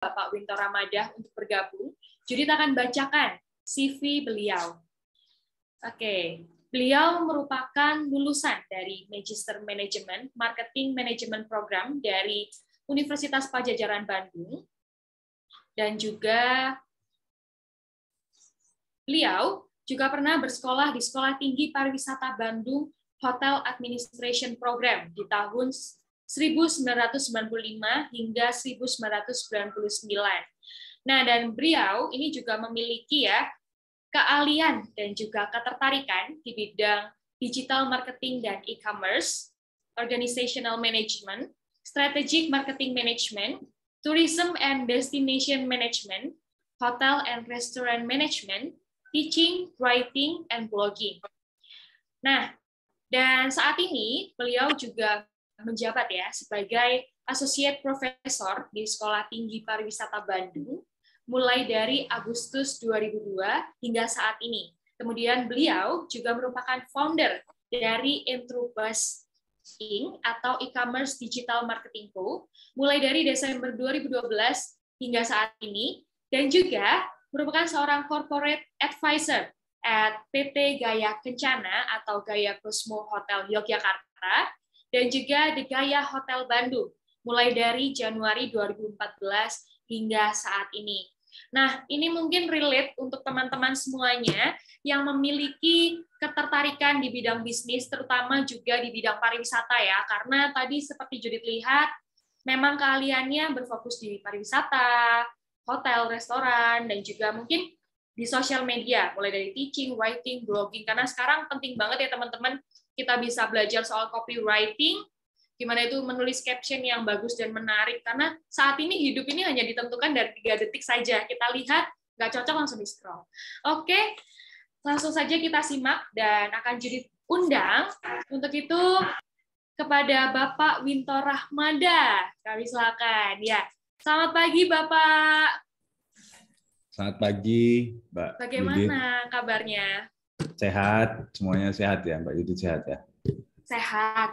Bapak Winto Ramadah untuk bergabung. Judit akan bacakan CV beliau. Oke, beliau merupakan lulusan dari Magister Management Marketing Management Program dari Universitas Padjadjaran Bandung, dan juga beliau juga pernah bersekolah di Sekolah Tinggi Pariwisata Bandung Hotel Administration Program di tahun 1995 hingga 1999. Nah, dan beliau ini juga memiliki keahlian dan juga ketertarikan di bidang digital marketing dan e-commerce, organizational management, strategic marketing management, tourism and destination management, hotel and restaurant management, teaching, writing, and blogging. Nah, dan saat ini beliau juga menjabat sebagai Associate Professor di Sekolah Tinggi Pariwisata Bandung mulai dari Agustus 2002 hingga saat ini. Kemudian beliau juga merupakan founder dari Intrubus Inc. atau e-commerce digital marketing co. mulai dari Desember 2012 hingga saat ini, dan juga merupakan seorang corporate advisor at PT Gaya Kencana atau Gaya Cosmo Hotel Yogyakarta, dan juga The Gaya Hotel Bandung, mulai dari Januari 2014 hingga saat ini. Nah, ini mungkin relate untuk teman-teman semuanya yang memiliki ketertarikan di bidang bisnis, terutama juga di bidang pariwisata ya, karena tadi seperti Judit lihat, memang keahliannya berfokus di pariwisata, hotel, restoran, dan juga mungkin di sosial media, mulai dari teaching, writing, blogging, karena sekarang penting banget ya teman-teman, kita bisa belajar soal copywriting, gimana itu menulis caption yang bagus dan menarik, karena saat ini hidup ini hanya ditentukan dari 3 detik saja. Kita lihat, nggak cocok langsung di-scroll. Oke, langsung saja kita simak dan akan jadi undang. Untuk itu, kepada Bapak Winto Ramadah, kami silakan. Ya, selamat pagi Bapak. Selamat pagi, Mbak. Bagaimana kabarnya? Sehat, semuanya sehat ya, Mbak Yudit, sehat ya? Sehat,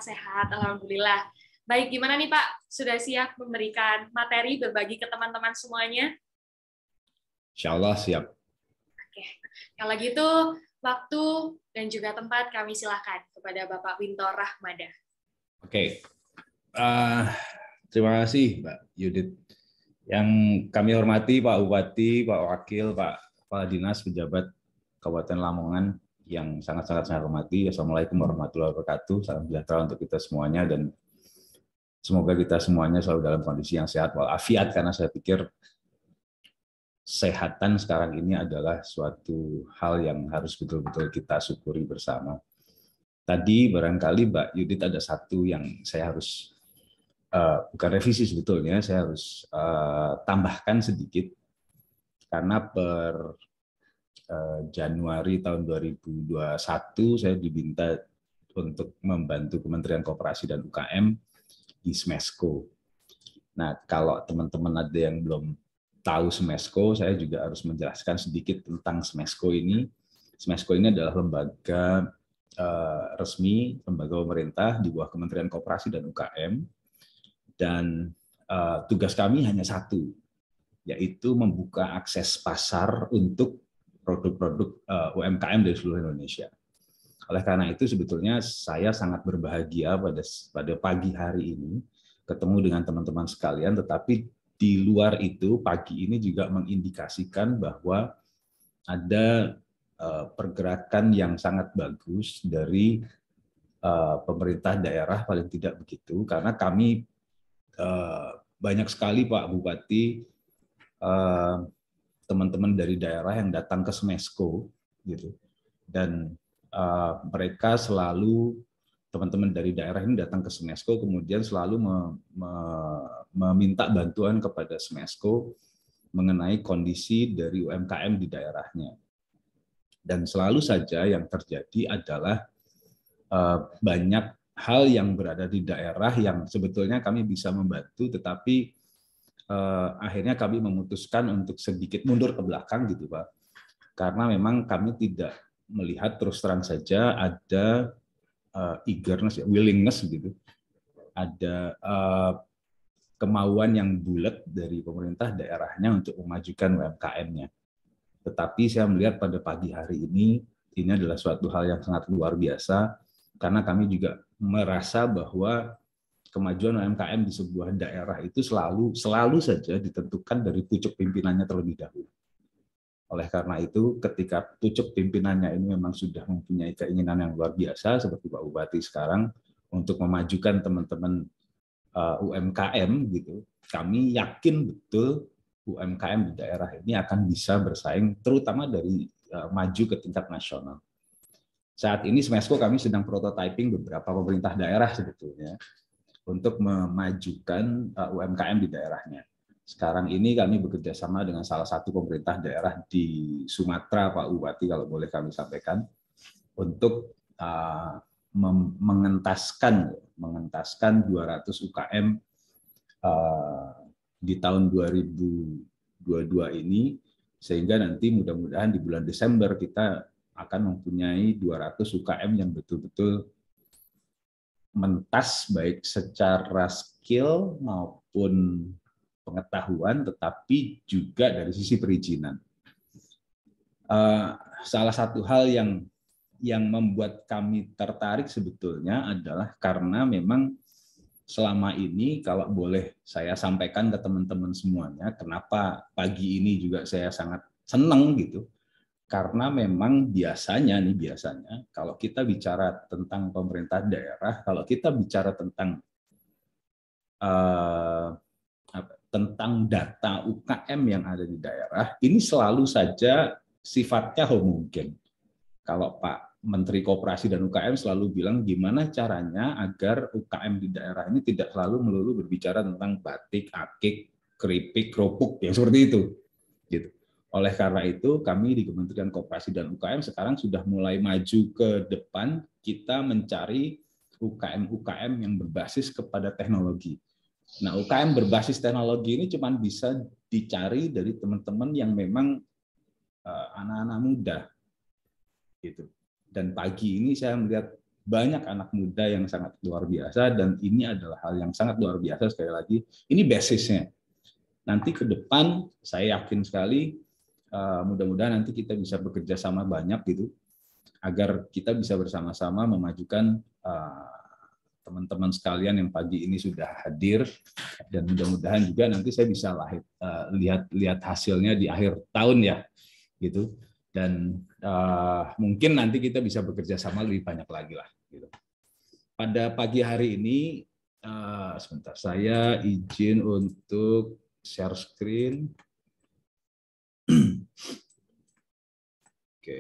alhamdulillah. Baik, gimana nih Pak? Sudah siap memberikan materi, berbagi ke teman-teman semuanya? Insya Allah siap. Oke, kalau gitu waktu dan juga tempat kami silakan kepada Bapak Winto Ramadah. Oke, terima kasih Mbak Yudit. Yang kami hormati Pak Bupati, Pak Wakil, Pak Kepala Dinas, Pejabat Kabupaten Lamongan yang sangat-sangat saya hormati. Assalamualaikum warahmatullahi wabarakatuh. Salam sejahtera untuk kita semuanya dan semoga kita semuanya selalu dalam kondisi yang sehat walafiat, karena saya pikir kesehatan sekarang ini adalah suatu hal yang harus betul-betul kita syukuri bersama. Tadi barangkali Mbak Yudit ada satu yang saya harus bukan revisi sebetulnya, saya harus tambahkan sedikit, karena per Januari tahun 2021 saya diminta untuk membantu Kementerian Koperasi dan UKM di Smesco. Nah, kalau teman-teman ada yang belum tahu Smesco, saya juga harus menjelaskan sedikit tentang Smesco ini. Smesco ini adalah lembaga resmi, lembaga pemerintah di bawah Kementerian Koperasi dan UKM, dan tugas kami hanya satu, yaitu membuka akses pasar untuk produk-produk UMKM dari seluruh Indonesia. Oleh karena itu sebetulnya saya sangat berbahagia pada pagi hari ini ketemu dengan teman-teman sekalian, tetapi di luar itu pagi ini juga mengindikasikan bahwa ada pergerakan yang sangat bagus dari pemerintah daerah, paling tidak begitu, karena kami banyak sekali Pak Bupati, teman-teman dari daerah yang datang ke Smesco gitu, dan mereka selalu, teman-teman dari daerah ini datang ke Smesco kemudian selalu meminta bantuan kepada Smesco mengenai kondisi dari UMKM di daerahnya, dan selalu saja yang terjadi adalah banyak hal yang berada di daerah yang sebetulnya kami bisa membantu, tetapi akhirnya kami memutuskan untuk sedikit mundur ke belakang gitu Pak, karena memang kami tidak melihat, terus terang saja, ada eagerness, willingness gitu, ada kemauan yang bulat dari pemerintah daerahnya untuk memajukan UMKM-nya. Tetapi saya melihat pada pagi hari ini adalah suatu hal yang sangat luar biasa, karena kami juga merasa bahwa kemajuan UMKM di sebuah daerah itu selalu saja ditentukan dari pucuk pimpinannya terlebih dahulu. Oleh karena itu, ketika pucuk pimpinannya ini memang sudah mempunyai keinginan yang luar biasa, seperti Pak Bupati sekarang, untuk memajukan teman-teman UMKM, gitu, kami yakin betul UMKM di daerah ini akan bisa bersaing, terutama dari maju ke tingkat nasional. Saat ini Smesco kami sedang prototyping beberapa pemerintah daerah sebetulnya untuk memajukan UMKM di daerahnya. Sekarang ini kami bekerja sama dengan salah satu pemerintah daerah di Sumatera, Pak Bupati, kalau boleh kami sampaikan, untuk mengentaskan 200 UKM di tahun 2022 ini, sehingga nanti mudah-mudahan di bulan Desember kita akan mempunyai 200 UKM yang betul-betul mentas baik secara skill maupun pengetahuan, tetapi juga dari sisi perizinan. Salah satu hal yang membuat kami tertarik sebetulnya adalah karena memang selama ini, kalau boleh saya sampaikan ke teman-teman semuanya, kenapa pagi ini juga saya sangat senang gitu, karena memang biasanya kalau kita bicara tentang pemerintah daerah, kalau kita bicara tentang data UKM yang ada di daerah, ini selalu saja sifatnya homogen. Kalau Pak Menteri Koperasi dan UKM selalu bilang gimana caranya agar UKM di daerah ini tidak selalu melulu berbicara tentang batik, akik, keripik, kerupuk, yang seperti itu. Gitu. Oleh karena itu, kami di Kementerian Koperasi dan UKM sekarang sudah mulai maju ke depan, kita mencari UKM-UKM yang berbasis kepada teknologi. Nah, UKM berbasis teknologi ini cuma bisa dicari dari teman-teman yang memang anak-anak muda. Gitu. Dan pagi ini saya melihat banyak anak muda yang sangat luar biasa, dan ini adalah hal yang sangat luar biasa. Sekali lagi, ini basisnya. Nanti ke depan saya yakin sekali mudah-mudahan nanti kita bisa bekerja sama banyak gitu, agar kita bisa bersama-sama memajukan teman-teman sekalian yang pagi ini sudah hadir, dan mudah-mudahan juga nanti saya bisa lihat hasilnya di akhir tahun ya gitu. Dan mungkin nanti kita bisa bekerja sama lebih banyak lagi lah. Gitu. Pada pagi hari ini, sebentar, saya izin untuk share screen. Oke.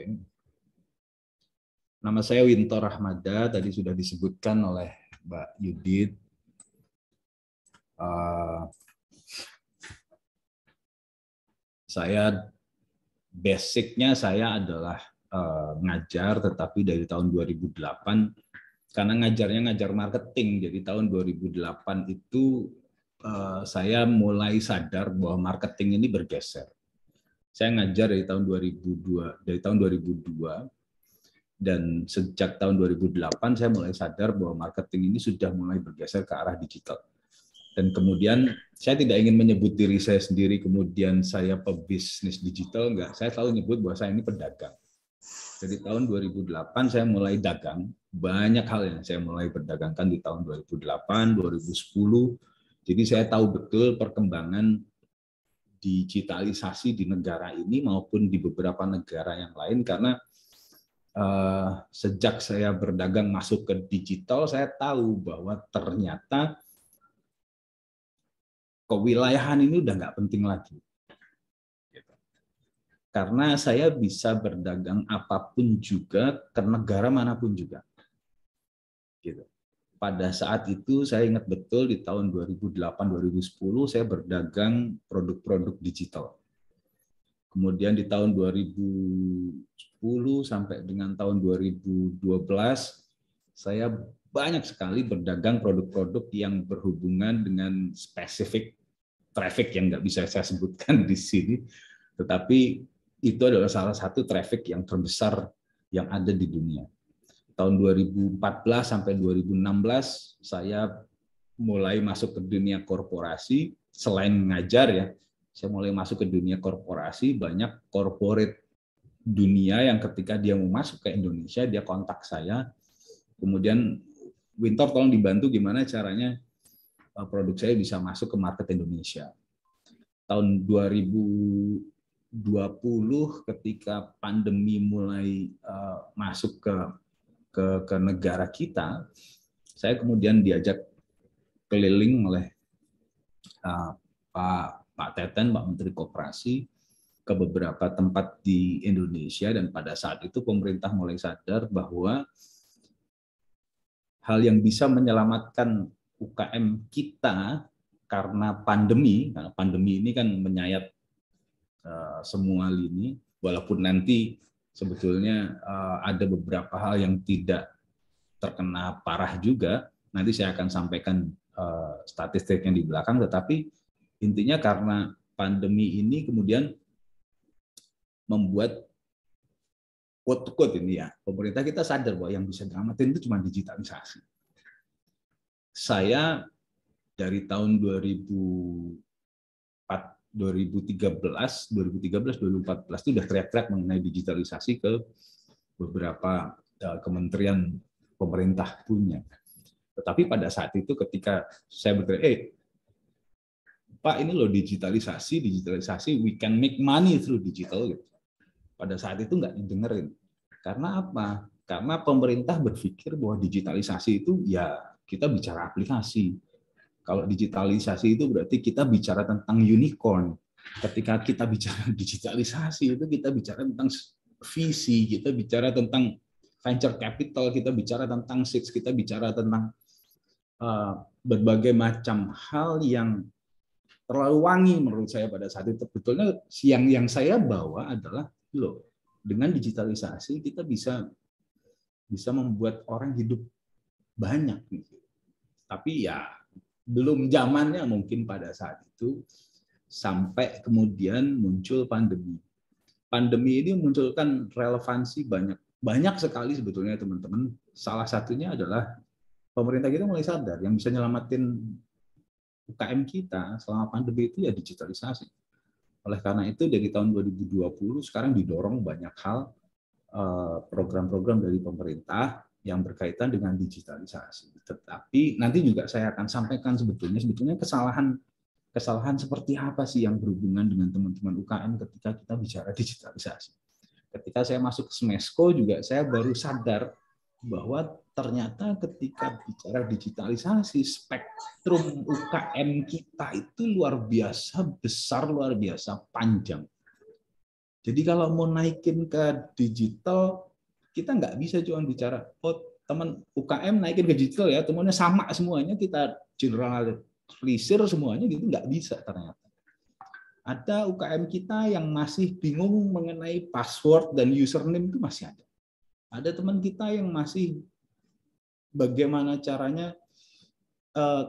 Nama saya Winto Rahmada, tadi sudah disebutkan oleh Mbak Yudit. Saya basicnya saya adalah ngajar, tetapi dari tahun 2008, karena ngajar marketing, jadi tahun 2008 itu saya mulai sadar bahwa marketing ini bergeser. Saya ngajar dari tahun 2002, dan sejak tahun 2008 saya mulai sadar bahwa marketing ini sudah mulai bergeser ke arah digital. Dan kemudian saya tidak ingin menyebut diri saya sendiri kemudian saya pebisnis digital, enggak. Saya selalu nyebut bahwa saya ini pedagang. Dari tahun 2008 saya mulai dagang, banyak hal yang saya mulai perdagangkan di tahun 2008, 2010. Jadi saya tahu betul perkembangan digitalisasi di negara ini maupun di beberapa negara yang lain, karena sejak saya berdagang masuk ke digital, saya tahu bahwa ternyata kewilayahan ini udah nggak penting lagi. Karena saya bisa berdagang apapun juga ke negara manapun juga. Gitu. Pada saat itu saya ingat betul di tahun 2008-2010 saya berdagang produk-produk digital. Kemudian di tahun 2010 sampai dengan tahun 2012 saya banyak sekali berdagang produk-produk yang berhubungan dengan spesifik traffic yang nggak bisa saya sebutkan di sini, tetapi itu adalah salah satu traffic yang terbesar yang ada di dunia. Tahun 2014 sampai 2016 saya mulai masuk ke dunia korporasi, selain ngajar ya, saya mulai masuk ke dunia korporasi, banyak corporate dunia yang ketika dia mau masuk ke Indonesia, dia kontak saya, kemudian Wintor tolong dibantu gimana caranya produk saya bisa masuk ke market Indonesia. Tahun 2020 ketika pandemi mulai masuk ke negara kita, saya kemudian diajak keliling oleh Pak Teten, Pak Menteri Koperasi, ke beberapa tempat di Indonesia, dan pada saat itu pemerintah mulai sadar bahwa hal yang bisa menyelamatkan UKM kita karena pandemi ini kan menyayat semua lini, walaupun nanti sebetulnya ada beberapa hal yang tidak terkena parah juga, nanti saya akan sampaikan statistiknya di belakang, tetapi intinya karena pandemi ini kemudian membuat quote-quote ini ya, pemerintah kita sadar bahwa yang bisa dramatin itu cuma digitalisasi. Saya dari tahun 2013, 2014 itu udah teriak-teriak mengenai digitalisasi ke beberapa kementerian pemerintah punya. Tetapi pada saat itu ketika saya bertanya, Pak ini loh digitalisasi, we can make money through digital. Gitu. Pada saat itu nggak didengerin. Karena apa? Karena pemerintah berpikir bahwa digitalisasi itu ya kita bicara aplikasi. Kalau digitalisasi itu berarti kita bicara tentang unicorn. Ketika kita bicara digitalisasi itu kita bicara tentang visi, kita bicara tentang venture capital, kita bicara tentang SIX, kita bicara tentang berbagai macam hal yang terlalu wangi menurut saya pada saat itu. Sebetulnya yang saya bawa adalah loh, dengan digitalisasi kita bisa membuat orang hidup banyak gitu. Tapi ya belum zamannya mungkin pada saat itu, sampai kemudian muncul pandemi. Pandemi ini memunculkan relevansi banyak sekali sebetulnya teman-teman. Salah satunya adalah pemerintah kita mulai sadar yang bisa nyelamatin UKM kita selama pandemi itu ya digitalisasi. Oleh karena itu dari tahun 2020 sekarang didorong banyak hal program-program dari pemerintah yang berkaitan dengan digitalisasi. Tetapi nanti juga saya akan sampaikan sebetulnya kesalahan seperti apa sih yang berhubungan dengan teman-teman UKM ketika kita bicara digitalisasi. Ketika saya masuk ke Smesco juga saya baru sadar bahwa ternyata ketika bicara digitalisasi, spektrum UKM kita itu luar biasa besar, luar biasa panjang. Jadi kalau mau naikin ke digital, kita nggak bisa cuma bicara, oh teman UKM naikin ke digital ya, temannya sama semuanya, kita generalisir semuanya gitu, nggak bisa ternyata. Ada UKM kita yang masih bingung mengenai password dan username itu masih ada. Ada teman kita yang masih bagaimana caranya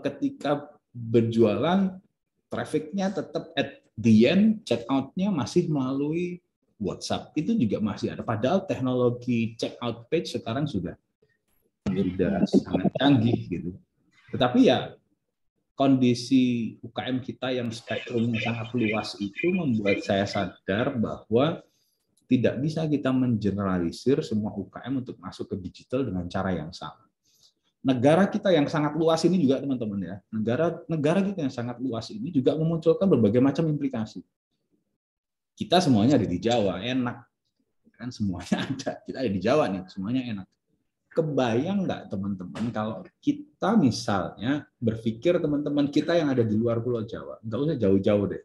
ketika berjualan, trafficnya tetap at the end, checkout-nya masih melalui WhatsApp. Itu juga masih ada. Padahal teknologi checkout page sekarang sudah sangat canggih gitu. Tetapi ya kondisi UKM kita yang spektrumnya sangat luas itu membuat saya sadar bahwa tidak bisa kita mengeneralisir semua UKM untuk masuk ke digital dengan cara yang sama. Negara kita yang sangat luas ini juga teman-teman ya, negara kita yang sangat luas ini juga memunculkan berbagai macam implikasi. Kita semuanya ada di Jawa, enak kan, semuanya ada. Kita ada di Jawa nih, semuanya enak. Kebayang nggak teman-teman kalau kita misalnya berpikir teman-teman kita yang ada di luar Pulau Jawa, nggak usah jauh-jauh deh.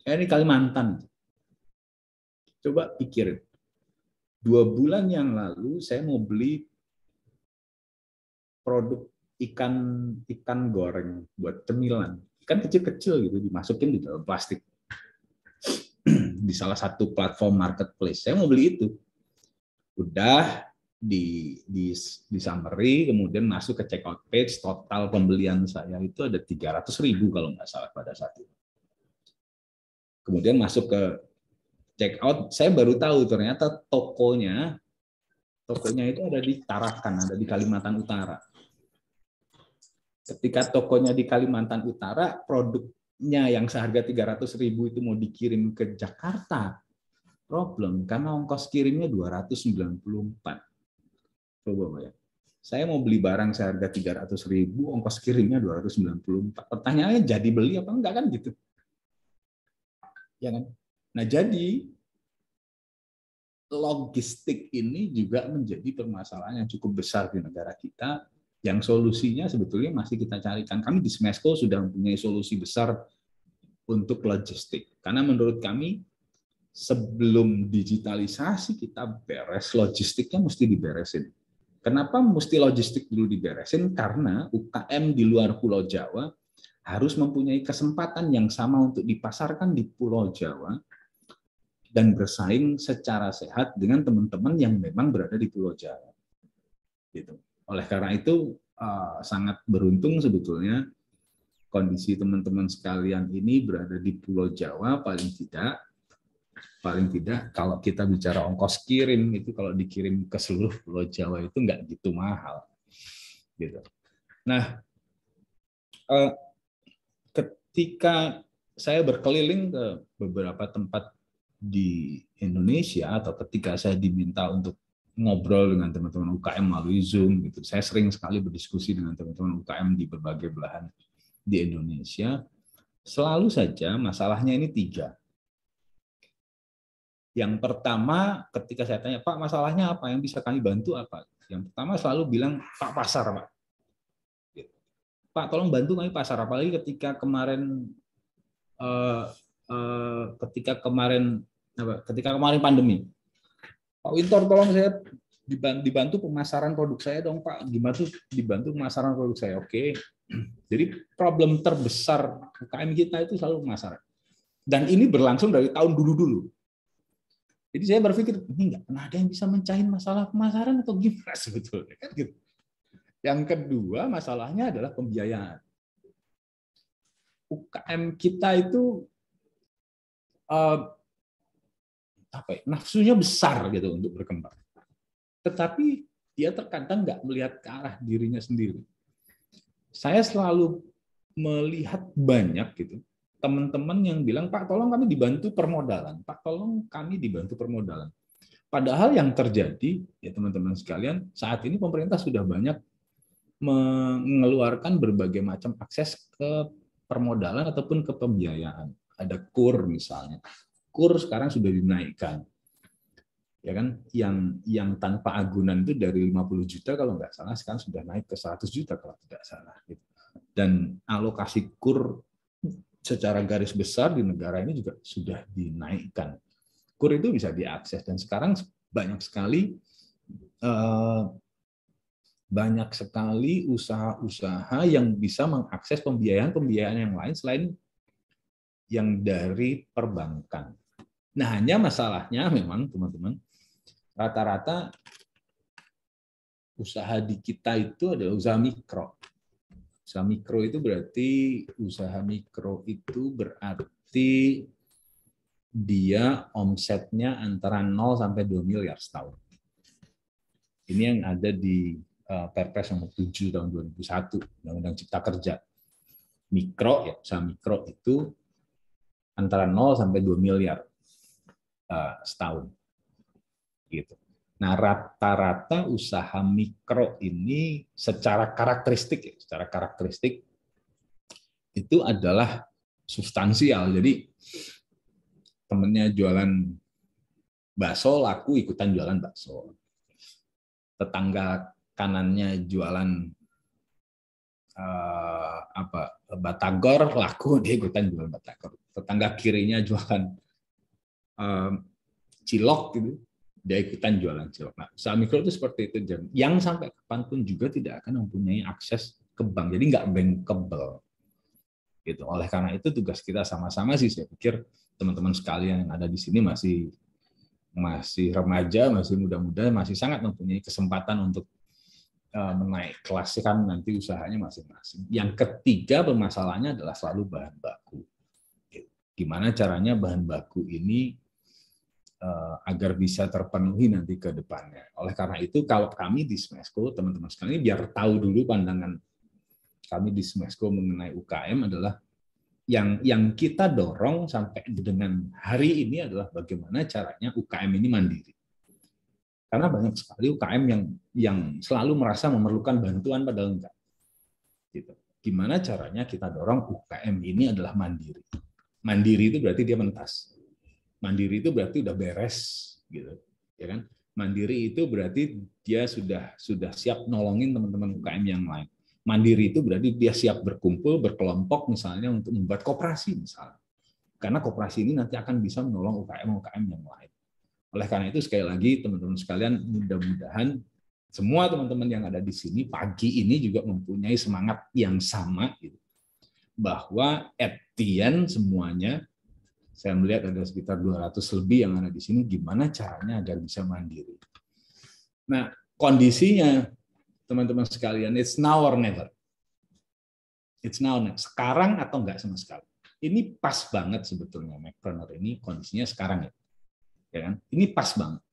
Ini Kalimantan. Coba pikirin. 2 bulan yang lalu saya mau beli produk ikan goreng buat cemilan. Ikan kecil-kecil gitu dimasukin di dalam plastik. Di salah satu platform marketplace. Saya mau beli itu. Udah di summary, kemudian masuk ke checkout page, total pembelian saya itu ada 300.000 kalau nggak salah pada saat itu. Kemudian masuk ke checkout, saya baru tahu ternyata tokonya itu ada di Tarakan, ada di Kalimantan Utara. Ketika tokonya di Kalimantan Utara, produknya yang seharga 300.000 itu mau dikirim ke Jakarta, problem karena ongkos kirimnya 294. Coba ya. Saya mau beli barang seharga 300.000, ongkos kirimnya 294. Pertanyaannya jadi beli apa enggak kan gitu? Ya kan? Nah, jadi logistik ini juga menjadi permasalahan yang cukup besar di negara kita, yang solusinya sebetulnya masih kita carikan. Kami di Smesco sudah mempunyai solusi besar untuk logistik. Karena menurut kami, sebelum digitalisasi kita beres, logistiknya mesti diberesin. Kenapa mesti logistik dulu diberesin? Karena UKM di luar Pulau Jawa harus mempunyai kesempatan yang sama untuk dipasarkan di Pulau Jawa dan bersaing secara sehat dengan teman-teman yang memang berada di Pulau Jawa. Gitu. Oleh karena itu sangat beruntung sebetulnya kondisi teman-teman sekalian ini berada di Pulau Jawa, paling tidak kalau kita bicara ongkos kirim itu kalau dikirim ke seluruh Pulau Jawa itu nggak gitu mahal. Gitu. Nah, ketika saya berkeliling ke beberapa tempat di Indonesia atau ketika saya diminta untuk ngobrol dengan teman-teman UKM melalui Zoom, gitu, saya sering sekali berdiskusi dengan teman-teman UKM di berbagai belahan di Indonesia. Selalu saja masalahnya ini 3. Yang pertama, ketika saya tanya, Pak, masalahnya apa? Yang bisa kami bantu apa? Yang pertama selalu bilang, Pak, pasar, Pak. Pak, tolong bantu kami pasar. Apalagi ketika kemarin pandemi. Pak Wintor, tolong saya dibantu pemasaran produk saya dong, Pak. Gimana tuh dibantu pemasaran produk saya? Oke. Jadi problem terbesar UKM kita itu selalu pemasaran. Dan ini berlangsung dari tahun dulu-dulu. Jadi saya berpikir, ini nggak pernah ada yang bisa mencahin masalah pemasaran atau gimana sebetulnya. Kan gitu. Yang kedua, masalahnya adalah pembiayaan. UKM kita itu nafsunya besar gitu untuk berkembang. Tetapi dia terkadang nggak melihat ke arah dirinya sendiri. Saya selalu melihat banyak gitu teman-teman yang bilang, Pak, tolong kami dibantu permodalan. Pak, tolong kami dibantu permodalan. Padahal yang terjadi, ya teman-teman sekalian, saat ini pemerintah sudah banyak mengeluarkan berbagai macam akses ke permodalan ataupun ke pembiayaan. Ada KUR misalnya. KUR sekarang sudah dinaikkan. Ya kan, yang tanpa agunan itu dari 50 juta kalau nggak salah sekarang sudah naik ke 100 juta kalau tidak salah. Dan alokasi KUR secara garis besar di negara ini juga sudah dinaikkan. KUR itu bisa diakses dan sekarang banyak sekali usaha-usaha yang bisa mengakses pembiayaan yang lain selain yang dari perbankan. Nah, hanya masalahnya memang teman-teman, rata-rata usaha di kita itu adalah usaha mikro. Usaha mikro itu berarti dia omsetnya antara 0 sampai 2 miliar setahun. Ini yang ada di Perpres nomor 7 tahun 2001, Undang-Undang Cipta Kerja. Mikro, ya, usaha mikro itu antara 0 sampai 2 miliar setahun. Gitu. Nah, rata-rata usaha mikro ini secara karakteristik itu adalah substansial. Jadi temennya jualan bakso, laku ikutan jualan bakso. Tetangga kanannya jualan batagor, laku dia ikutan jualan batagor. Tetangga kirinya jualan cilok gitu, dia ikutan jualan cilok. Nah, usaha mikro itu seperti itu, yang sampai kapanpun juga tidak akan mempunyai akses ke bank, jadi nggak bankable. Gitu. Oleh karena itu tugas kita sama-sama sih, saya pikir teman-teman sekalian yang ada di sini masih remaja, masih muda-muda, masih sangat mempunyai kesempatan untuk menaik kelas kan nanti usahanya masing-masing. Yang ketiga permasalahannya adalah selalu bahan baku. Gimana caranya bahan baku ini agar bisa terpenuhi nanti ke depannya. Oleh karena itu, kalau kami di Smesco, teman-teman sekalian, biar tahu dulu pandangan kami di Smesco mengenai UKM adalah yang kita dorong sampai dengan hari ini adalah bagaimana caranya UKM ini mandiri. Karena banyak sekali UKM yang selalu merasa memerlukan bantuan padahal enggak. Gitu. Gimana caranya kita dorong UKM ini adalah mandiri. Mandiri itu berarti dia mentas. Mandiri itu berarti udah beres, gitu, ya kan? Mandiri itu berarti dia sudah siap nolongin teman-teman UKM yang lain. Mandiri itu berarti dia siap berkumpul, berkelompok misalnya untuk membuat koperasi misalnya. Karena koperasi ini nanti akan bisa menolong UKM yang lain. Oleh karena itu sekali lagi teman-teman sekalian, mudah-mudahan semua teman-teman yang ada di sini pagi ini juga mempunyai semangat yang sama, gitu. Bahwa at the end semuanya, saya melihat ada sekitar 200 lebih yang ada di sini, gimana caranya agar bisa mandiri. Nah, kondisinya teman-teman sekalian, it's now or never. It's now or never. Sekarang atau enggak sama sekali. Ini pas banget sebetulnya Macpreneur ini kondisinya sekarang ya. Ya kan? Ini pas banget.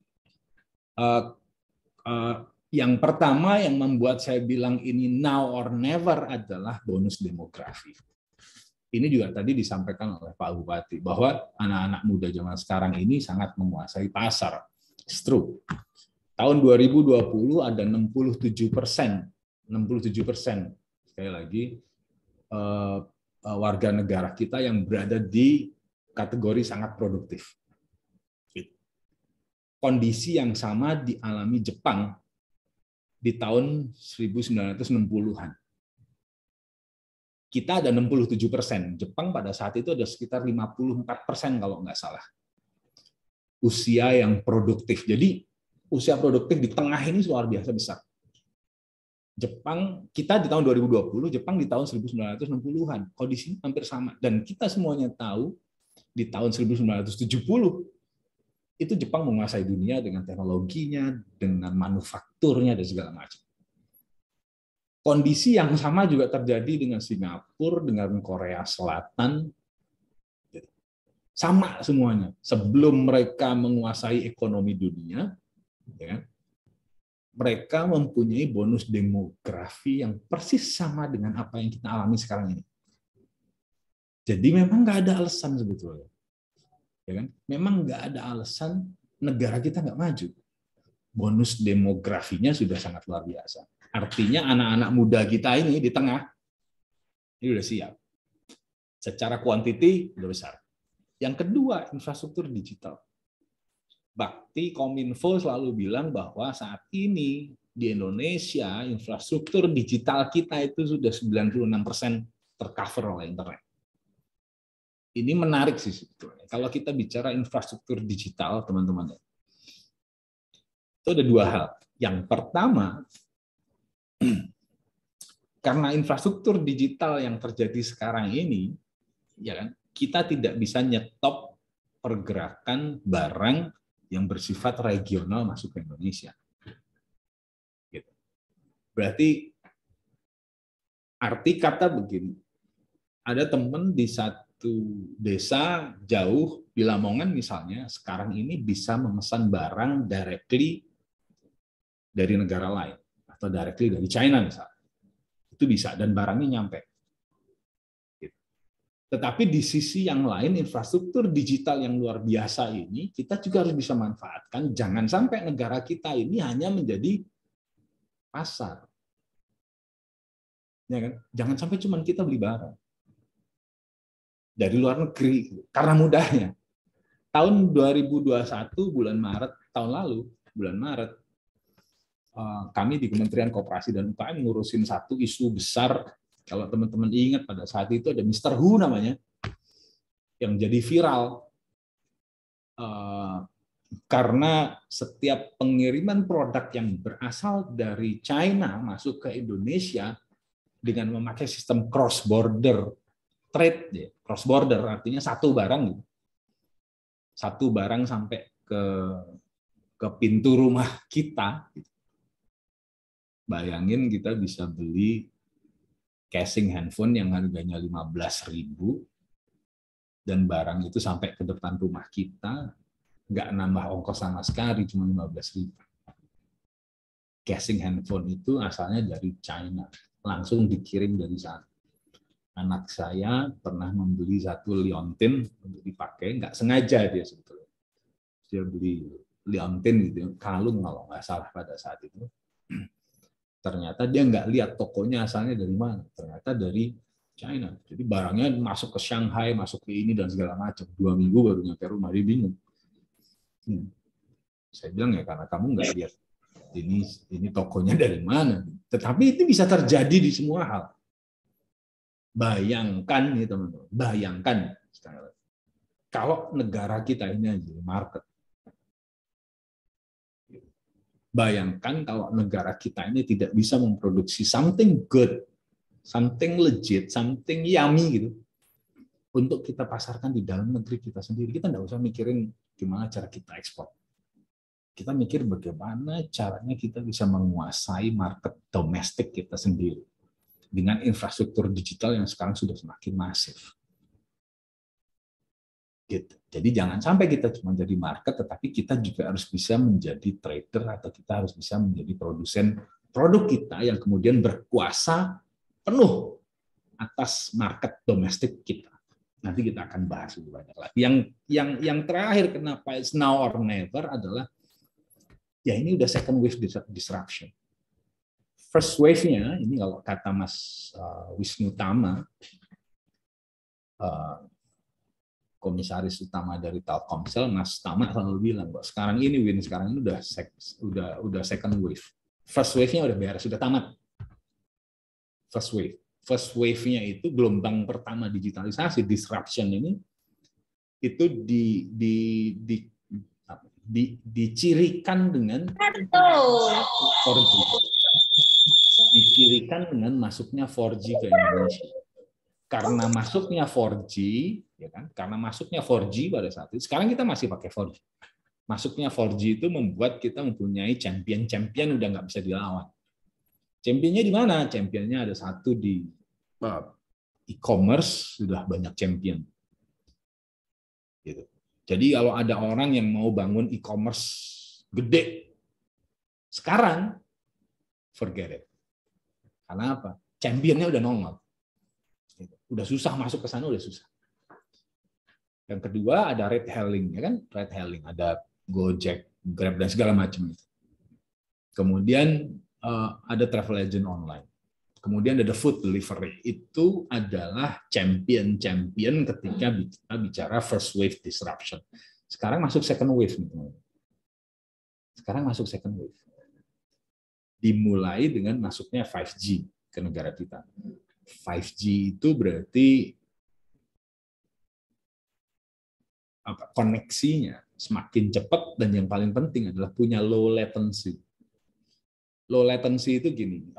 Yang pertama yang membuat saya bilang ini now or never adalah bonus demografi. Ini juga tadi disampaikan oleh Pak Bupati bahwa anak-anak muda zaman sekarang ini sangat menguasai pasar. It's true. Tahun 2020 ada 67%, sekali lagi warga negara kita yang berada di kategori sangat produktif. Kondisi yang sama dialami Jepang di tahun 1960-an. Kita ada 67%. Jepang pada saat itu ada sekitar 54% kalau nggak salah. Usia yang produktif. Jadi usia produktif di tengah ini luar biasa besar. Jepang, kita di tahun 2020, Jepang di tahun 1960-an. Kondisi hampir sama. Dan kita semuanya tahu di tahun 1970 itu Jepang menguasai dunia dengan teknologinya, dengan manufakturnya, dan segala macam. Kondisi yang sama juga terjadi dengan Singapura, dengan Korea Selatan. Sama semuanya. Sebelum mereka menguasai ekonomi dunia, ya, mereka mempunyai bonus demografi yang persis sama dengan apa yang kita alami sekarang ini. Jadi memang nggak ada alasan sebetulnya. Ya kan? Memang nggak ada alasan negara kita nggak maju. Bonus demografinya sudah sangat luar biasa. Artinya anak-anak muda kita ini di tengah, ini udah siap. Secara kuantiti udah besar. Yang kedua, infrastruktur digital. Bakti Kominfo selalu bilang bahwa saat ini di Indonesia, infrastruktur digital kita itu sudah 96% tercover oleh internet. Ini menarik sih sebetulnya. Kalau kita bicara infrastruktur digital, teman-teman, itu ada dua hal. Yang pertama, karena infrastruktur digital yang terjadi sekarang ini, ya kan, kita tidak bisa nyetop pergerakan barang yang bersifat regional masuk ke Indonesia. Gitu. Berarti arti kata begini, ada teman di satu desa jauh di Lamongan misalnya, sekarang ini bisa memesan barang directly dari negara lain atau directly dari China misalnya. Itu bisa, dan barangnya nyampe. Tetapi di sisi yang lain, infrastruktur digital yang luar biasa ini, kita juga harus bisa manfaatkan. Jangan sampai negara kita ini hanya menjadi pasar. Ya kan? Jangan sampai cuma kita beli barang dari luar negeri. Karena mudahnya. Tahun 2021, bulan Maret, tahun lalu, bulan Maret, kami di Kementerian Koperasi dan UKM ngurusin satu isu besar. Kalau teman-teman ingat pada saat itu ada Mr. Who namanya, yang jadi viral karena setiap pengiriman produk yang berasal dari China masuk ke Indonesia dengan memakai sistem cross border trade, cross border artinya satu barang sampai ke pintu rumah kita. Bayangin kita bisa beli casing handphone yang harganya 15.000 dan barang itu sampai ke depan rumah kita, nggak nambah ongkos sama sekali, cuma 15.000. Casing handphone itu asalnya dari China. langsung dikirim dari sana. Anak saya pernah membeli satu liontin untuk dipakai, nggak sengaja dia sebetulnya. Dia beli liontin gitu, kalung kalau nggak salah pada saat itu. Ternyata dia nggak lihat tokonya asalnya dari mana. Ternyata dari China. Jadi barangnya masuk ke Shanghai, masuk ke ini dan segala macam. 2 minggu baru nyampe rumah, dia bingung. Saya bilang ya karena kamu nggak lihat ini tokonya dari mana. Tetapi itu bisa terjadi di semua hal. Bayangkan nih teman-teman, bayangkan kalau negara kita ini aja market. Bayangkan kalau negara kita ini tidak bisa memproduksi something good, something legit, something yummy gitu, untuk kita pasarkan di dalam negeri kita sendiri. Kita nggak usah mikirin gimana cara kita ekspor. Kita mikir bagaimana caranya kita bisa menguasai market domestik kita sendiri dengan infrastruktur digital yang sekarang sudah semakin masif. Gitu. Jadi jangan sampai kita cuma jadi market, tetapi kita juga harus bisa menjadi trader atau kita harus bisa menjadi produsen produk kita yang kemudian berkuasa penuh atas market domestik kita. Nanti kita akan bahas lebih banyak lagi. Yang terakhir kenapa it's now or never adalah ya ini udah second wave disruption. First wave-nya, ini kalau kata Mas Wisnu Tama, komisaris utama dari Telkomsel, Mas Tama selalu bilang, bahwa sekarang ini sekarang ini udah second wave. First wave-nya udah beres, sudah tamat. First wave. First wave-nya itu gelombang pertama digitalisasi, disruption ini, itu dicirikan dengan masuknya 4G ke Indonesia. Karena masuknya 4G, ya kan? Karena masuknya 4G pada saat itu, sekarang kita masih pakai 4G. Masuknya 4G itu membuat kita mempunyai champion udah nggak bisa dilawan. Championnya di mana? Championnya ada satu di e-commerce, sudah banyak champion. Gitu. Jadi kalau ada orang yang mau bangun e-commerce gede, sekarang forget it. Karena apa? Championnya udah nongol. Udah susah masuk ke sana, udah susah. Yang kedua ada ride hailing, ya kan? Ride hailing, ada Gojek, Grab dan segala macam itu. Kemudian ada travel agent online. Kemudian ada food delivery. Itu adalah champion ketika kita bicara first wave disruption. Sekarang masuk second wave. Sekarang masuk second wave. Dimulai dengan masuknya 5G ke negara kita. 5G itu berarti koneksinya semakin cepat dan yang paling penting adalah punya low latency. Low latency itu gini,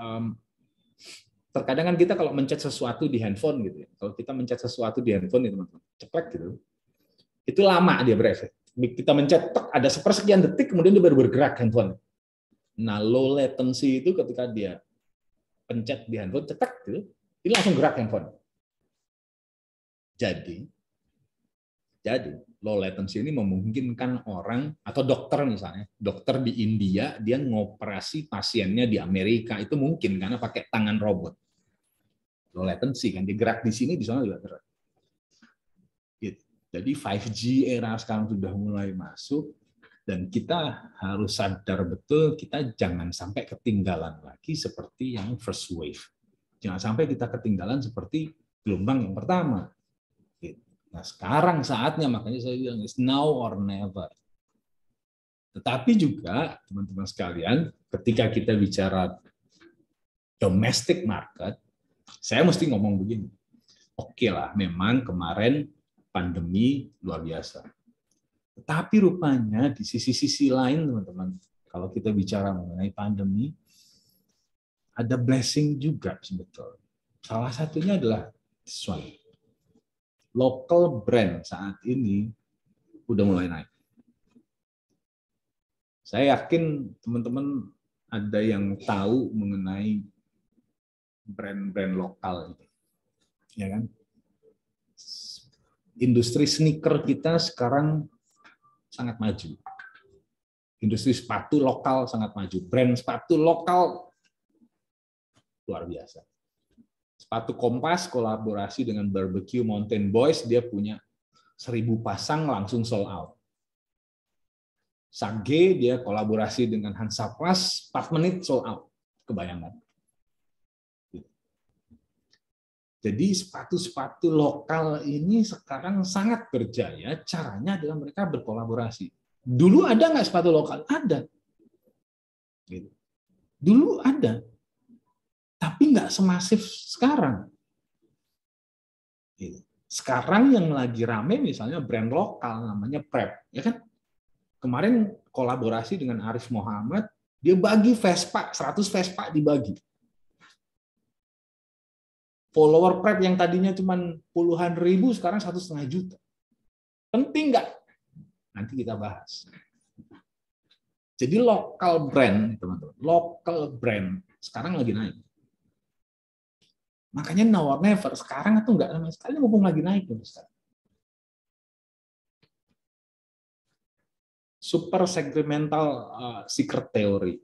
terkadang kan kita kalau mencet sesuatu di handphone gitu ya, kalau kita mencet sesuatu di handphone teman-teman, ceplek gitu, itu lama dia berefek. Kita mencet ada sepersekian detik kemudian dia baru bergerak handphone. Nah low latency itu ketika dia pencet di handphone, cetek gitu, ini langsung gerak handphone. Jadi low latency ini memungkinkan orang atau dokter misalnya, dokter di India dia ngoperasi pasiennya di Amerika itu mungkin karena pakai tangan robot. Low latency kan, dia gerak di sini di sana juga gerak. Gitu. Jadi 5G era sekarang sudah mulai masuk dan kita harus sadar betul kita jangan sampai ketinggalan lagi seperti yang first wave. Jangan sampai kita ketinggalan seperti gelombang yang pertama. Nah, sekarang saatnya, makanya saya bilang it's now or never. Tetapi juga, teman-teman sekalian, ketika kita bicara domestic market, saya mesti ngomong begini. Oke lah, memang kemarin pandemi luar biasa. Tetapi rupanya di sisi-sisi lain, teman-teman, kalau kita bicara mengenai pandemi, ada blessing juga sebetulnya. Salah satunya adalah local brand saat ini udah mulai naik. Saya yakin teman-teman ada yang tahu mengenai brand-brand lokal, ya kan? Industri sneaker kita sekarang sangat maju. Industri sepatu lokal sangat maju. Brand sepatu lokal luar biasa. Sepatu Kompas kolaborasi dengan Barbecue Mountain Boys, dia punya 1000 pasang langsung sold out. Sage dia kolaborasi dengan Hansaplast, 4 menit sold out. Kebayangan. Jadi sepatu-sepatu lokal ini sekarang sangat berjaya, caranya adalah mereka berkolaborasi. Dulu ada nggak sepatu lokal? Ada. Gitu. Dulu ada. Tapi nggak semasif sekarang. Gitu. Sekarang yang lagi rame misalnya brand lokal namanya Prep, ya kan? Kemarin kolaborasi dengan Arif Muhammad, dia bagi Vespa, 100 Vespa dibagi. Follower Prep yang tadinya cuma puluhan ribu, sekarang 1,5 juta. Penting nggak? Nanti kita bahas. Jadi lokal brand, teman-teman, lokal brand sekarang lagi naik. Makanya now or never sekarang atau enggak sama sekali mumpung lagi naik. Super segmental secret theory.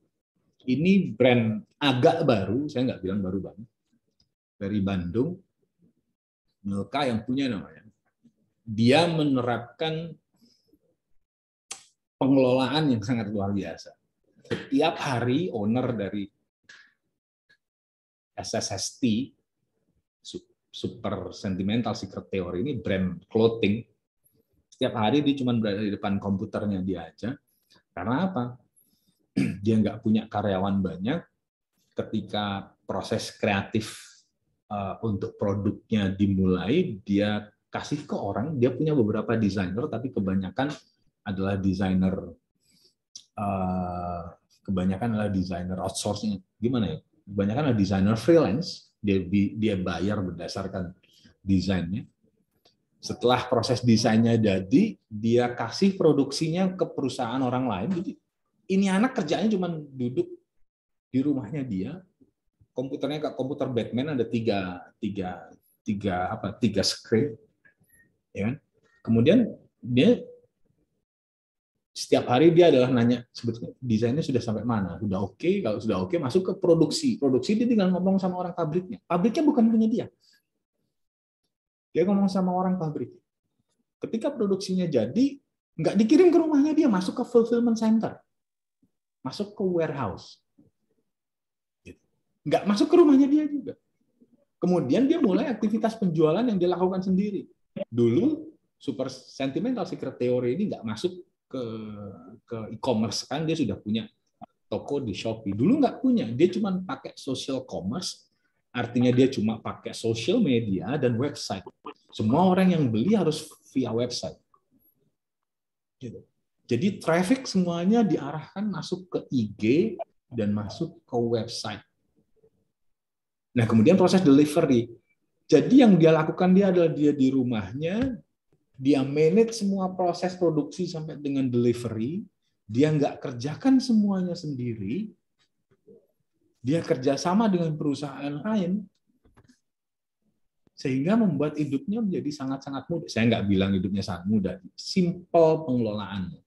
Ini brand agak baru, saya nggak bilang baru banget. Dari Bandung, Milka yang punya namanya. Dia menerapkan pengelolaan yang sangat luar biasa. Setiap hari owner dari SSST, Super Sentimental Secret Theory ini brand clothing, setiap hari dia cuma berada di depan komputernya dia aja. Karena apa? Dia nggak punya karyawan banyak. Ketika proses kreatif untuk produknya dimulai, dia kasih ke orang. Dia punya beberapa desainer, tapi kebanyakan adalah desainer outsourcing. Gimana ya? Kebanyakan adalah desainer freelance. Dia bayar berdasarkan desainnya. Setelah proses desainnya jadi, dia kasih produksinya ke perusahaan orang lain. Jadi ini anak kerjanya cuma duduk di rumahnya dia, komputernya kayak komputer Batman, ada tiga screen, ya kan? Kemudian dia setiap hari dia adalah nanya sebetulnya desainnya sudah sampai mana, sudah oke, kalau sudah oke masuk ke produksi. Produksi dia tinggal ngomong sama orang pabriknya. Pabriknya bukan punya dia. Dia ngomong sama orang pabrik. Ketika produksinya jadi, nggak dikirim ke rumahnya dia, masuk ke fulfillment center. Masuk ke warehouse. Nggak masuk ke rumahnya dia juga. Kemudian dia mulai aktivitas penjualan yang dia lakukan sendiri. Dulu, Super Sentimental Secret Theory ini nggak masuk ke e-commerce. Kan dia sudah punya toko di Shopee. Dulu nggak punya. Dia cuma pakai social commerce. Artinya dia cuma pakai social media dan website. Semua orang yang beli harus via website. Jadi traffic semuanya diarahkan masuk ke IG dan masuk ke website. Nah, kemudian proses delivery. Jadi yang dia lakukan dia adalah dia di rumahnya, dia manage semua proses produksi sampai dengan delivery, dia nggak kerjakan semuanya sendiri, dia kerjasama dengan perusahaan lain, sehingga membuat hidupnya menjadi sangat-sangat mudah. Saya nggak bilang hidupnya sangat mudah, simple pengelolaannya.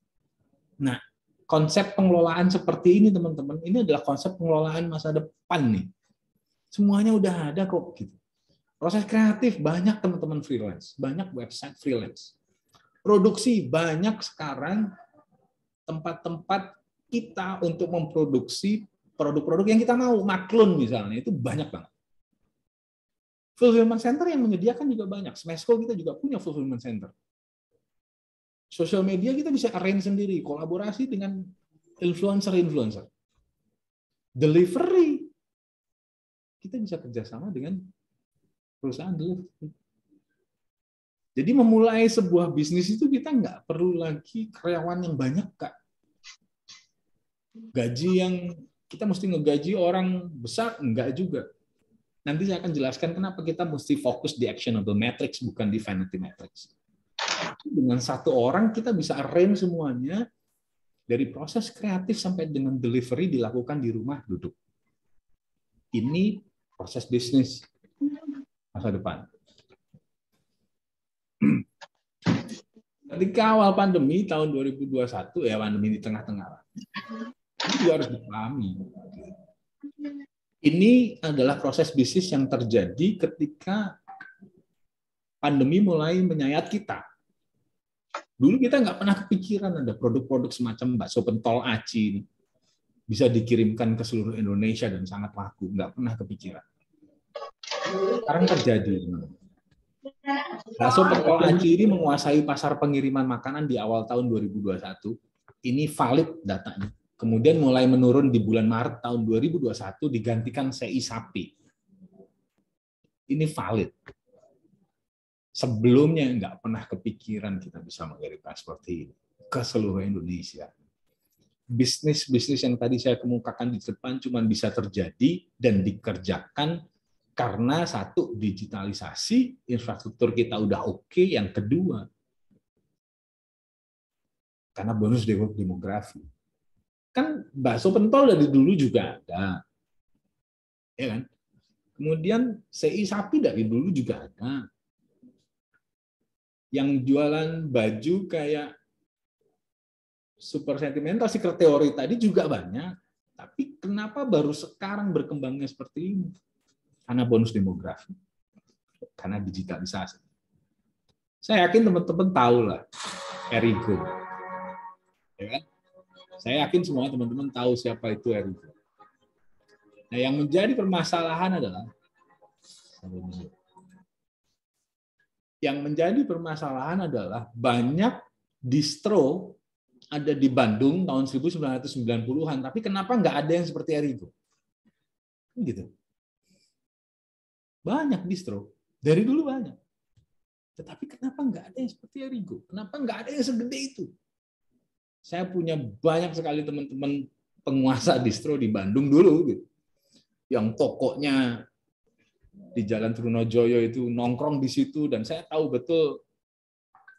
Nah, konsep pengelolaan seperti ini, teman-teman, ini adalah konsep pengelolaan masa depan nih. Semuanya udah ada kok. Gitu. Proses kreatif banyak teman-teman freelance, banyak website freelance. Produksi banyak sekarang tempat-tempat kita untuk memproduksi produk-produk yang kita mau, maklun misalnya, itu banyak banget. Fulfillment center yang menyediakan juga banyak. Smesco kita juga punya fulfillment center. Social media kita bisa arrange sendiri, kolaborasi dengan influencer-influencer. Delivery, kita bisa kerjasama dengan perusahaan delivery. Jadi memulai sebuah bisnis itu kita nggak perlu lagi karyawan yang banyak, Kak. Gaji yang kita mesti ngegaji orang besar, enggak juga. Nanti saya akan jelaskan kenapa kita mesti fokus di actionable metrics, bukan di vanity metrics. Dengan satu orang kita bisa arrange semuanya, dari proses kreatif sampai dengan delivery dilakukan di rumah duduk. Ini proses bisnis masa depan. Ketika awal pandemi tahun 2021, ya pandemi di tengah-tengah, itu harus dipahami. Ini adalah proses bisnis yang terjadi ketika pandemi mulai menyayat kita. Dulu kita nggak pernah kepikiran ada produk-produk semacam bakso pentol aci ini bisa dikirimkan ke seluruh Indonesia dan sangat laku. Nggak pernah kepikiran. Sekarang terjadi. Bakso pentol aci ini menguasai pasar pengiriman makanan di awal tahun 2021. Ini valid datanya. Kemudian mulai menurun di bulan Maret tahun 2021 digantikan sei sapi. Ini valid. Sebelumnya nggak pernah kepikiran kita bisa mengirimkan seperti ini ke seluruh Indonesia. Bisnis-bisnis yang tadi saya kemukakan di depan cuma bisa terjadi dan dikerjakan karena satu, digitalisasi, infrastruktur kita udah oke. Yang kedua, karena bonus demografi. Kan bakso pentol dari dulu juga ada, ya kan? Kemudian sei sapi dari dulu juga ada. Yang jualan baju kayak super sentimental, secret teori tadi juga banyak. Tapi kenapa baru sekarang berkembangnya seperti ini? Karena bonus demografi, karena digitalisasi. Saya yakin teman-teman tahu lah, Erigo. Ya kan? Saya yakin semua teman-teman tahu siapa itu Erigo. Nah, yang menjadi permasalahan adalah banyak distro ada di Bandung tahun 1990-an, tapi kenapa nggak ada yang seperti Erigo? Gitu. Banyak distro, dari dulu banyak. Tetapi kenapa nggak ada yang seperti Erigo? Kenapa nggak ada yang segede itu? Saya punya banyak sekali teman-teman penguasa distro di Bandung dulu, gitu. Yang tokonya di Jalan Trunojoyo itu nongkrong di situ, dan saya tahu betul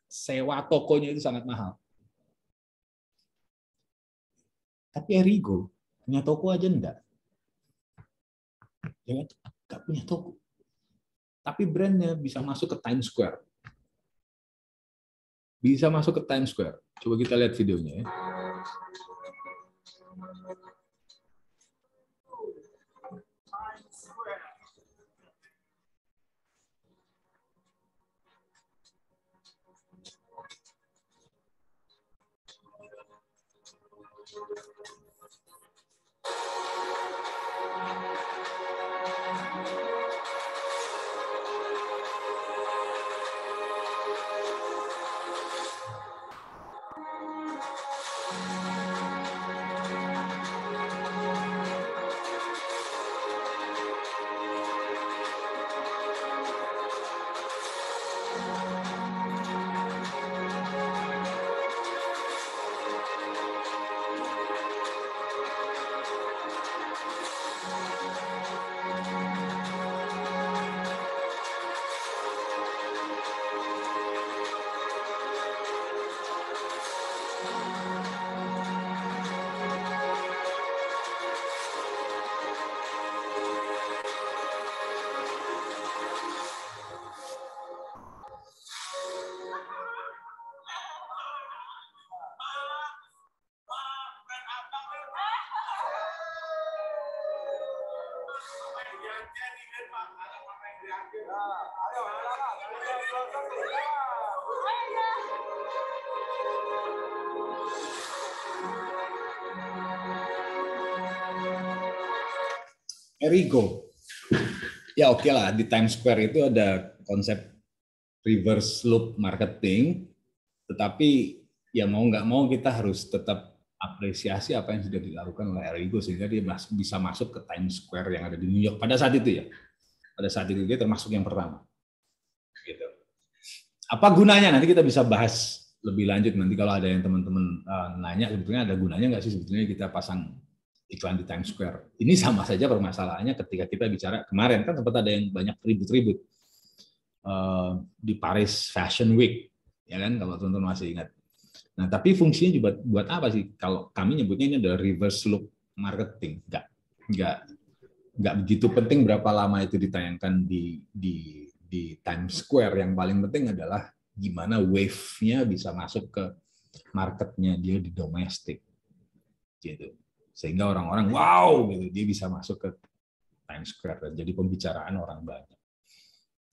sewa tokonya itu sangat mahal. Tapi Erigo punya toko aja enggak. Ya, enggak punya toko. Tapi brandnya bisa masuk ke Times Square. Bisa masuk ke Times Square. Coba kita lihat videonya ya. Erigo. Ya oke lah, di Times Square itu ada konsep reverse loop marketing, tetapi ya mau nggak mau kita harus tetap apresiasi apa yang sudah dilakukan oleh Erigo sehingga dia bisa masuk ke Times Square yang ada di New York pada saat itu ya. Pada saat itu dia termasuk yang pertama. Gitu. Apa gunanya? Nanti kita bisa bahas lebih lanjut nanti kalau ada yang teman-teman nanya sebetulnya ada gunanya nggak sih sebetulnya kita pasang iklan di Times Square. Ini sama saja permasalahannya ketika kita bicara kemarin kan sempat ada yang banyak ribut-ribut di Paris Fashion Week, ya kan kalau teman-teman masih ingat. Nah, tapi fungsinya juga buat apa sih? Kalau kami nyebutnya ini adalah reverse loop marketing. Nggak begitu penting berapa lama itu ditayangkan di Times Square. Yang paling penting adalah gimana wave-nya bisa masuk ke marketnya dia di domestik, gitu. Sehingga orang-orang wow gitu dia bisa masuk ke Times Square dan jadi pembicaraan orang banyak.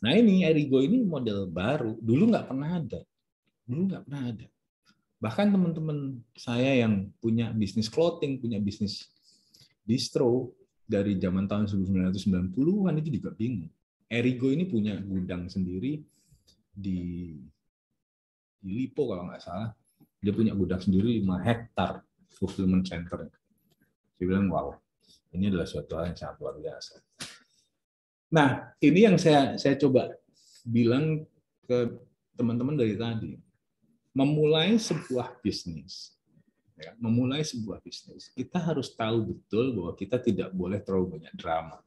Nah ini Erigo ini model baru, dulu nggak pernah ada. Bahkan teman-teman saya yang punya bisnis clothing, punya bisnis distro dari zaman tahun 1990-an itu juga bingung. Erigo ini punya gudang sendiri di Lipo kalau nggak salah. Dia punya gudang sendiri 5 hektar fulfillment center. Saya bilang, wow, ini adalah suatu hal yang sangat luar biasa. Nah, ini yang saya coba bilang ke teman-teman dari tadi. Memulai sebuah bisnis, kita harus tahu betul bahwa kita tidak boleh terlalu banyak drama.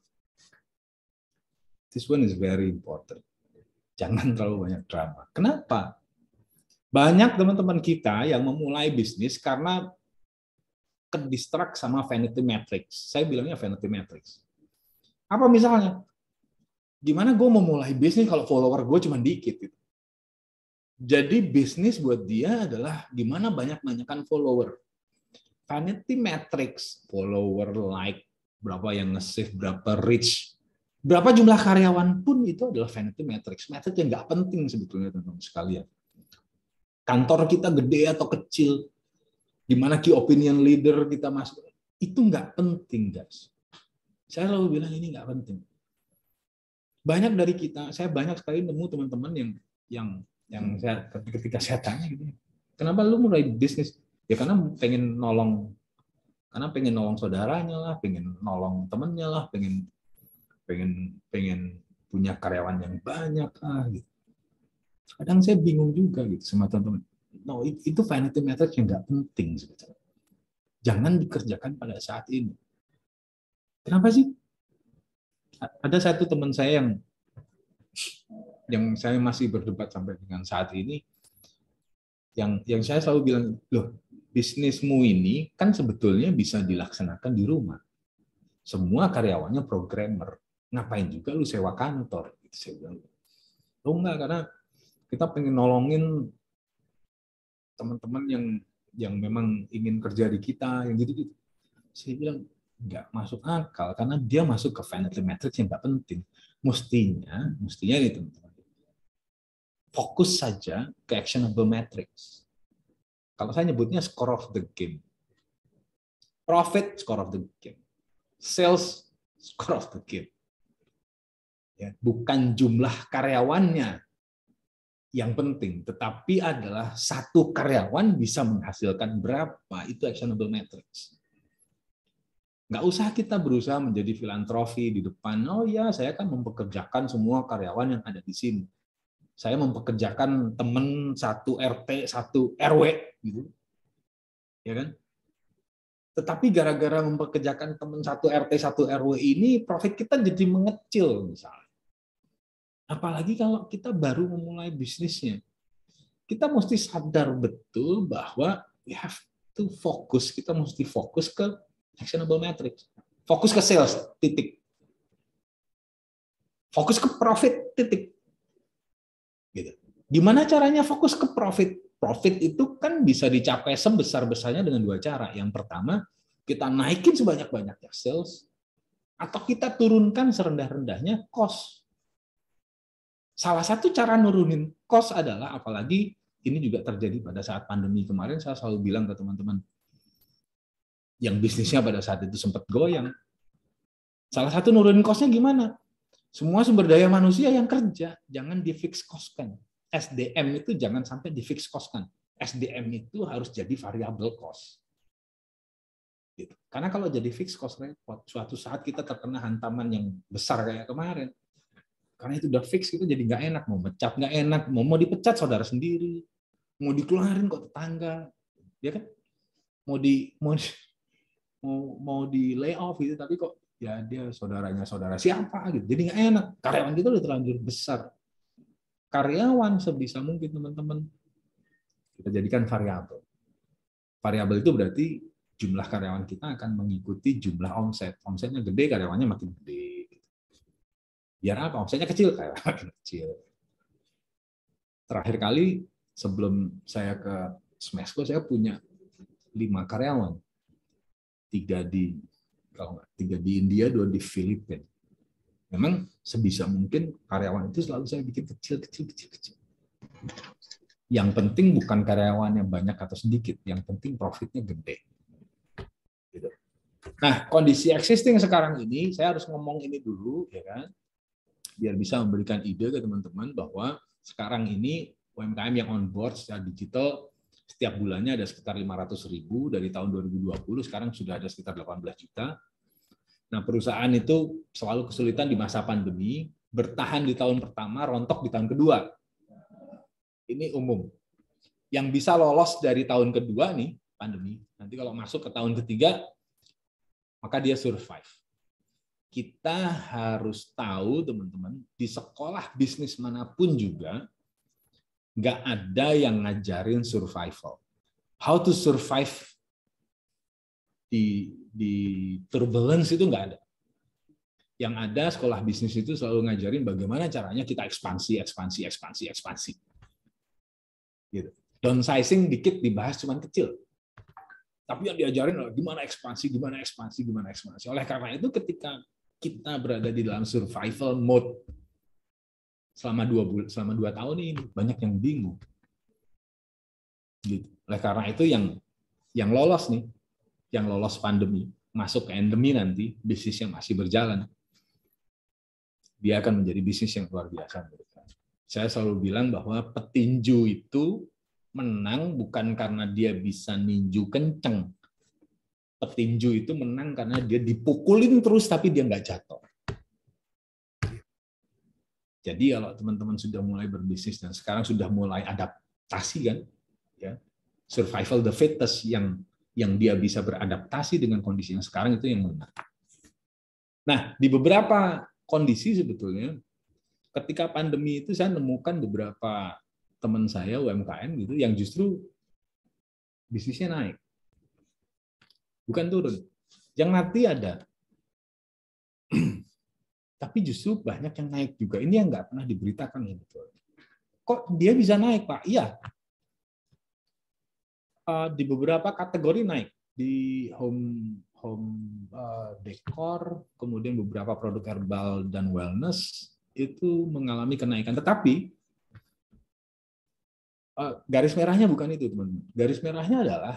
This one is very important. Jangan terlalu banyak drama. Kenapa? Banyak teman-teman kita yang memulai bisnis karena ke-distract sama vanity metrics. Saya bilangnya vanity metrics. Apa misalnya? Gimana gue memulai bisnis kalau follower gue cuma dikit? Gitu. Jadi bisnis buat dia adalah gimana banyak-banyakan follower. Vanity metrics, follower, like, berapa yang nge-save, berapa reach, berapa jumlah karyawan pun itu adalah vanity metrics. Metrics yang nggak penting sebetulnya teman-teman sekalian. Kantor kita gede atau kecil, gimana key opinion leader kita masuk, itu nggak penting, guys. Saya selalu bilang ini nggak penting. Banyak dari kita, saya banyak sekali nemu teman-teman yang saya ketika saya tanya gitu, kenapa lu mulai bisnis? Ya karena pengen nolong saudaranya lah, pengen nolong temennya lah, pengen punya karyawan yang banyak lah. Gitu. Kadang saya bingung juga gitu sama teman-teman. No, itu vanity metrics yang nggak penting sebetulnya. Jangan dikerjakan pada saat ini. Kenapa sih? Ada satu teman saya yang saya masih berdebat sampai dengan saat ini, yang saya selalu bilang, loh, bisnismu ini kan sebetulnya bisa dilaksanakan di rumah. Semua karyawannya programmer. Ngapain juga lu sewa kantor? Gitu saya bilang. Oh enggak, karena kita pengen nolongin teman-teman yang memang ingin kerja di kita, yang gitu-gitu. Saya bilang, nggak masuk akal, karena dia masuk ke vanity metrics yang nggak penting. Mestinya nih teman-teman, fokus saja ke actionable metrics. Kalau saya nyebutnya score of the game. Profit, score of the game. Sales, score of the game. Ya, bukan jumlah karyawannya yang penting, tetapi adalah satu karyawan bisa menghasilkan berapa, itu actionable metrics. Nggak usah kita berusaha menjadi filantropi di depan, oh ya saya kan mempekerjakan semua karyawan yang ada di sini. Saya mempekerjakan teman satu RT, satu RW, gitu. Ya kan? Tetapi gara-gara mempekerjakan teman satu RT, satu RW ini, profit kita jadi mengecil misalnya. Apalagi kalau kita baru memulai bisnisnya. Kita mesti sadar betul bahwa we have to fokus, kita mesti fokus ke actionable metrics. Fokus ke sales, titik. Fokus ke profit, titik. Gitu. Gimana caranya fokus ke profit? Profit itu kan bisa dicapai sebesar-besarnya dengan dua cara. Yang pertama, kita naikin sebanyak-banyaknya sales, atau kita turunkan serendah-rendahnya cost. Salah satu cara nurunin cost adalah, apalagi ini juga terjadi pada saat pandemi kemarin, saya selalu bilang ke teman-teman yang bisnisnya pada saat itu sempat goyang. Salah satu nurunin cost-nya gimana? Semua sumber daya manusia yang kerja, jangan di-fix cost-kan. SDM itu jangan sampai di-fix cost-kan. SDM itu harus jadi variable cost. Gitu. Karena kalau jadi fix cost repot, suatu saat kita terkena hantaman yang besar kayak kemarin. Karena itu udah fix, kita jadi nggak enak. Mau mecat nggak enak, mau dipecat saudara sendiri, mau dikeluarin kok tetangga, ya kan? Mau di layoff gitu, tapi kok ya dia saudaranya saudara siapa gitu, jadi nggak enak. Karyawan kita udah terlanjur besar. Karyawan sebisa mungkin teman-teman kita jadikan variabel. Variabel itu berarti jumlah karyawan kita akan mengikuti jumlah omset. Omsetnya gede, karyawannya makin gede. Biar apa? Omsetnya kecil, karyawan makin kecil. Terakhir kali sebelum saya ke Smesco, saya punya 5 karyawan. 3 di India, 2 di Filipina. Memang sebisa mungkin karyawan itu selalu saya bikin kecil. Yang penting bukan karyawannya banyak atau sedikit, yang penting profitnya gede. Gitu. Nah, kondisi existing sekarang ini, saya harus ngomong ini dulu, ya kan, biar bisa memberikan ide ke teman-teman bahwa sekarang ini UMKM yang on board secara digital setiap bulannya ada sekitar 500.000 dari tahun 2020, sekarang sudah ada sekitar 18 juta. Nah, perusahaan itu selalu kesulitan di masa pandemi, bertahan di tahun pertama, rontok di tahun kedua. Ini umum. Yang bisa lolos dari tahun kedua nih, pandemi, nanti kalau masuk ke tahun ketiga, maka dia survive. Kita harus tahu, teman-teman, di sekolah bisnis manapun juga, nggak ada yang ngajarin survival. How to survive di turbulence itu nggak ada. Yang ada sekolah bisnis itu selalu ngajarin bagaimana caranya kita ekspansi. Gitu. Downsizing dikit dibahas cuman kecil. Tapi yang diajarin adalah gimana ekspansi. Oleh karena itu ketika kita berada di dalam survival mode selama 2 tahun ini, banyak yang bingung. Gitu. Oleh karena itu yang lolos nih, yang lolos pandemi, masuk ke endemi nanti, bisnisnya masih berjalan. Dia akan menjadi bisnis yang luar biasa. Saya selalu bilang bahwa petinju itu menang bukan karena dia bisa ninju kenceng. Petinju itu menang karena dia dipukulin terus tapi dia nggak jatuh. Jadi kalau teman-teman sudah mulai berbisnis dan sekarang sudah mulai adaptasi kan, ya, survival the fittest yang dia bisa beradaptasi dengan kondisi yang sekarang itu yang menang. Nah, di beberapa kondisi sebetulnya ketika pandemi itu saya menemukan beberapa teman saya UMKM gitu yang justru bisnisnya naik. Bukan turun. Yang mati ada. Tapi justru banyak yang naik juga. Ini yang nggak pernah diberitakan. Kok dia bisa naik, Pak? Iya. Di beberapa kategori naik. Di home decor, kemudian beberapa produk herbal dan wellness, itu mengalami kenaikan. Tetapi garis merahnya bukan itu, teman-teman. Garis merahnya adalah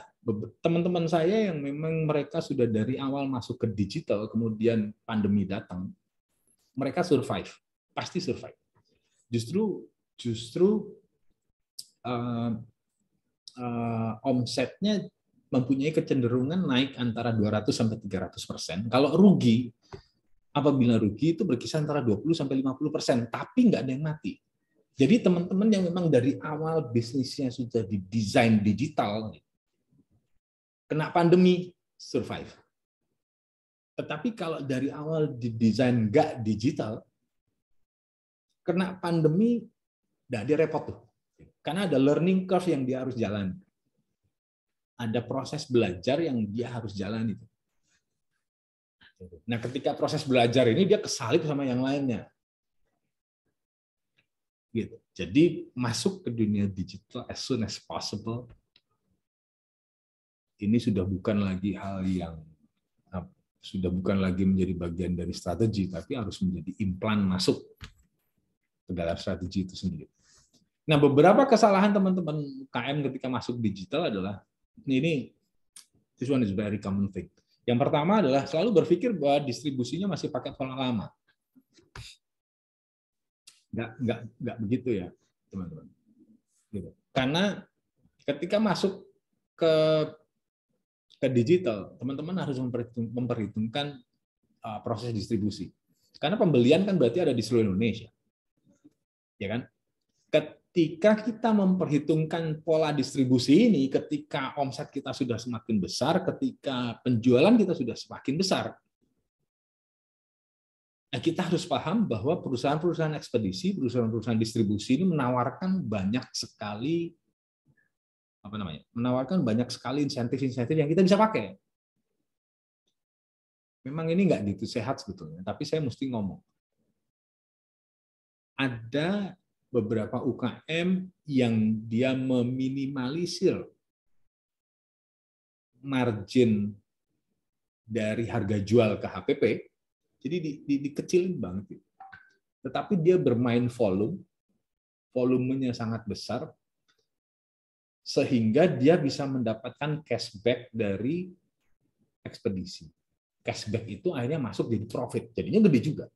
teman-teman saya yang memang mereka sudah dari awal masuk ke digital, kemudian pandemi datang, mereka survive, pasti survive. Justru omsetnya mempunyai kecenderungan naik antara 200-300%. Kalau rugi, apabila rugi itu berkisar antara 20-50%, tapi nggak ada yang mati. Jadi teman-teman yang memang dari awal bisnisnya sudah didesain digital, kena pandemi, survive. Tetapi kalau dari awal didesain nggak digital, kena pandemi, dia repot tuh. Karena ada learning curve yang dia harus jalan. Ada proses belajar yang dia harus jalan itu. Nah, ketika proses belajar ini dia kesalip sama yang lainnya. Gitu. Jadi masuk ke dunia digital as soon as possible. Ini sudah bukan lagi hal yang menjadi bagian dari strategi, tapi harus menjadi implan masuk ke dalam strategi itu sendiri. Nah, beberapa kesalahan teman-teman UKM ketika masuk digital adalah this one is very common thing. Yang pertama adalah selalu berpikir bahwa distribusinya masih pakai pola lama. Nggak begitu ya, teman-teman. Gitu. Karena ketika masuk ke digital, teman-teman harus memperhitungkan proses distribusi. Karena pembelian kan berarti ada di seluruh Indonesia. Ya kan? Ketika kita memperhitungkan pola distribusi ini, ketika omset kita sudah semakin besar, ketika penjualan kita sudah semakin besar, nah kita harus paham bahwa perusahaan-perusahaan ekspedisi, perusahaan-perusahaan distribusi ini menawarkan banyak sekali insentif-insentif yang kita bisa pakai. Memang ini nggak gitu sehat sebetulnya, tapi saya mesti ngomong. Ada beberapa UKM yang dia meminimalisir margin dari harga jual ke HPP, jadi dikecilin banget. tetapi dia bermain volumenya sangat besar, sehingga dia bisa mendapatkan cashback dari ekspedisi. Cashback itu akhirnya masuk jadi profit, jadinya gede juga.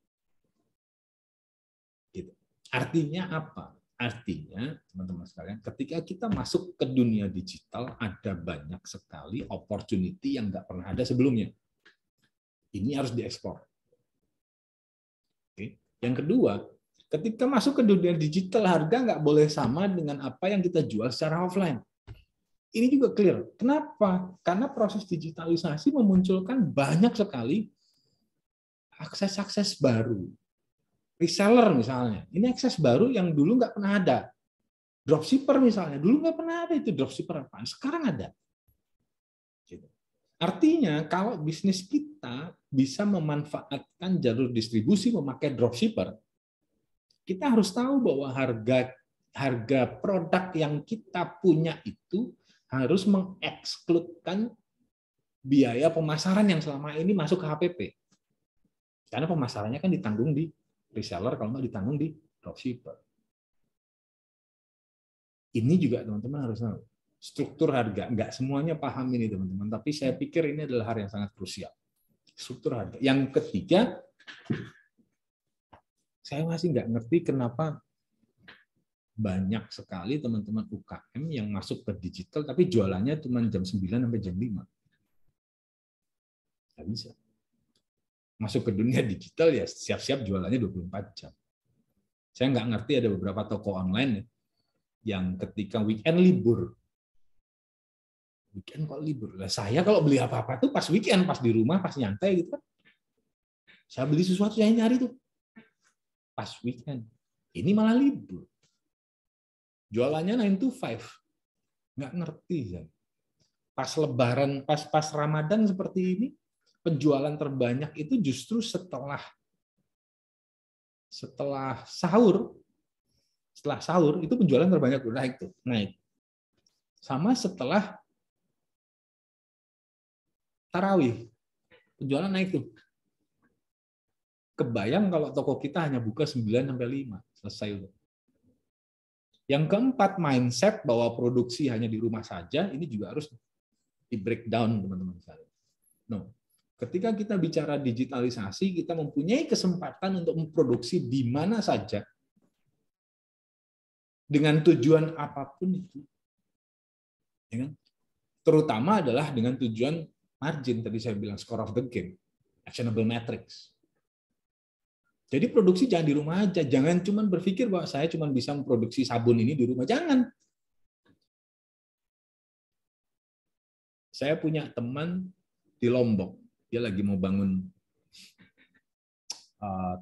Gitu. Artinya apa? Artinya, teman-teman sekalian, ketika kita masuk ke dunia digital, ada banyak sekali opportunity yang nggak pernah ada sebelumnya. Ini harus dieksplor. Oke. Yang kedua, ketika masuk ke dunia digital, harga nggak boleh sama dengan apa yang kita jual secara offline. Ini juga clear. Kenapa? Karena proses digitalisasi memunculkan banyak sekali akses-akses baru. Reseller misalnya, ini akses baru yang dulu nggak pernah ada. Dropshipper misalnya, dulu nggak pernah ada itu dropshipper apaan, sekarang ada. Artinya kalau bisnis kita bisa memanfaatkan jalur distribusi memakai dropshipper, kita harus tahu bahwa harga produk yang kita punya itu harus mengekskludkan biaya pemasaran yang selama ini masuk ke HPP. Karena pemasarannya kan ditanggung di reseller, kalau nggak ditanggung di dropshipper. Ini juga teman-teman harus tahu. Struktur harga, nggak semuanya paham ini teman-teman, tapi saya pikir ini adalah hal yang sangat krusial. Struktur harga. Yang ketiga, saya masih nggak ngerti kenapa banyak sekali teman-teman UKM yang masuk ke digital, tapi jualannya cuma jam 9 sampai jam 5. Nggak bisa. Masuk ke dunia digital ya siap-siap jualannya 24 jam. Saya nggak ngerti ada beberapa toko online yang ketika weekend libur. Weekend kok libur? Lah saya kalau beli apa-apa tuh pas weekend, pas di rumah, pas nyantai gitu kan. Saya beli sesuatu saya nyari tuh pas weekend. Ini malah libur. Jualannya 9 to 5. Nggak ngerti saya. Pas lebaran, pas Ramadan seperti ini, penjualan terbanyak itu justru setelah sahur. Setelah sahur itu penjualan terbanyak naik. Sama setelah tarawih, penjualan naik tuh. Kebayang kalau toko kita hanya buka 9 sampai 5, selesai udah. Yang keempat, mindset bahwa produksi hanya di rumah saja, ini juga harus di breakdown teman-teman sekalian. No. Ketika kita bicara digitalisasi, kita mempunyai kesempatan untuk memproduksi di mana saja, dengan tujuan apapun itu. Ya kan? Terutama adalah dengan tujuan margin, tadi saya bilang score of the game, actionable metrics. Jadi produksi jangan di rumah aja, jangan cuma berpikir bahwa saya cuma bisa memproduksi sabun ini di rumah, jangan. Saya punya teman di Lombok, dia lagi mau bangun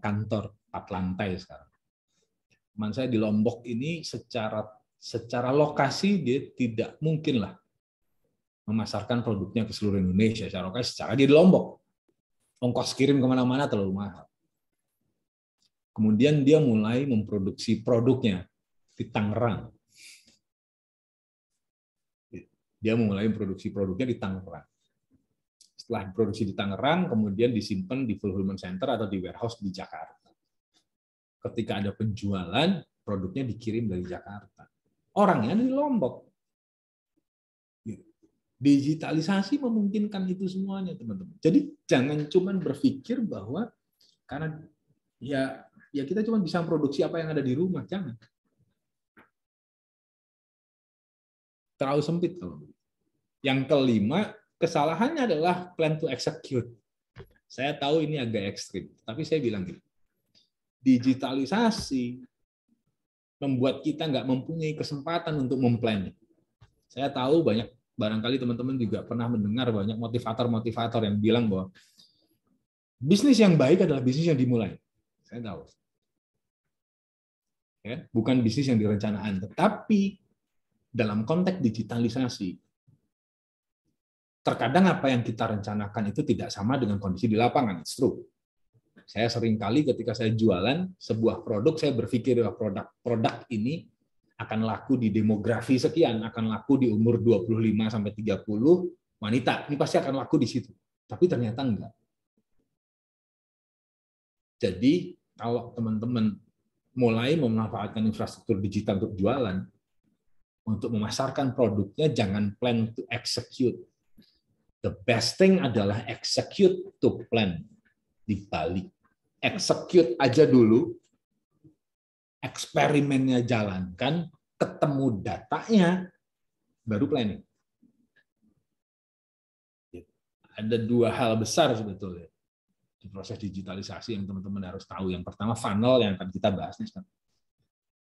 kantor 4 lantai sekarang. Teman saya di Lombok ini secara lokasi dia tidak mungkin lah memasarkan produknya ke seluruh Indonesia secara dia di Lombok. Ongkos kirim kemana-mana terlalu mahal. Kemudian dia mulai memproduksi produknya di Tangerang. Dia mulai memproduksi produknya di Tangerang. Setelah diproduksi di Tangerang, kemudian disimpan di fulfillment center atau di warehouse di Jakarta. Ketika ada penjualan, produknya dikirim dari Jakarta. Orangnya di Lombok. Digitalisasi memungkinkan itu semuanya, teman-teman. Jadi jangan cuma berpikir bahwa karena ya kita cuma bisa produksi apa yang ada di rumah, jangan. Terlalu sempit kalau. Yang kelima, kesalahannya adalah plan to execute. Saya tahu ini agak ekstrim, tapi saya bilang gitu. Digitalisasi membuat kita nggak mempunyai kesempatan untuk memplan. Saya tahu barangkali teman-teman juga pernah mendengar banyak motivator-motivator yang bilang bahwa bisnis yang baik adalah bisnis yang dimulai. Saya tahu. Ya, bukan bisnis yang direncanakan, tetapi dalam konteks digitalisasi, terkadang apa yang kita rencanakan itu tidak sama dengan kondisi di lapangan. It's true. Saya sering kali ketika saya jualan sebuah produk, saya berpikir bahwa produk ini akan laku di demografi sekian, akan laku di umur 25 sampai 30 wanita. Ini pasti akan laku di situ. Tapi ternyata enggak. Jadi kalau teman-teman mulai memanfaatkan infrastruktur digital untuk jualan, untuk memasarkan produknya, jangan plan to execute. The best thing adalah execute to plan. Dibalik. Execute aja dulu, eksperimennya jalankan, ketemu datanya, baru planning. Ada dua hal besar sebetulnya di proses digitalisasi yang teman-teman harus tahu. Yang pertama funnel yang akan kita bahas nih sekarang.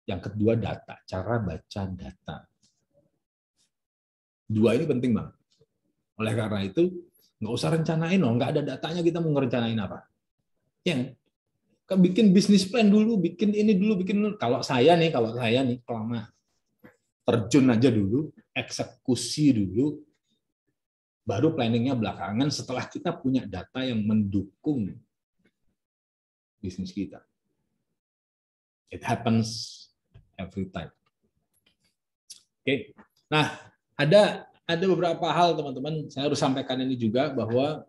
Yang kedua data, cara baca data. Dua ini penting banget. Oleh karena itu nggak usah rencanain loh, nggak ada datanya kita mau ngerencanain apa. Ya, bikin bisnis plan dulu, bikin ini dulu, bikin. Kalau saya nih, kelama terjun aja dulu, eksekusi dulu, baru planningnya belakangan setelah kita punya data yang mendukung bisnis kita. It happens every time. Oke. Nah, ada beberapa hal teman-teman, saya harus sampaikan ini juga bahwa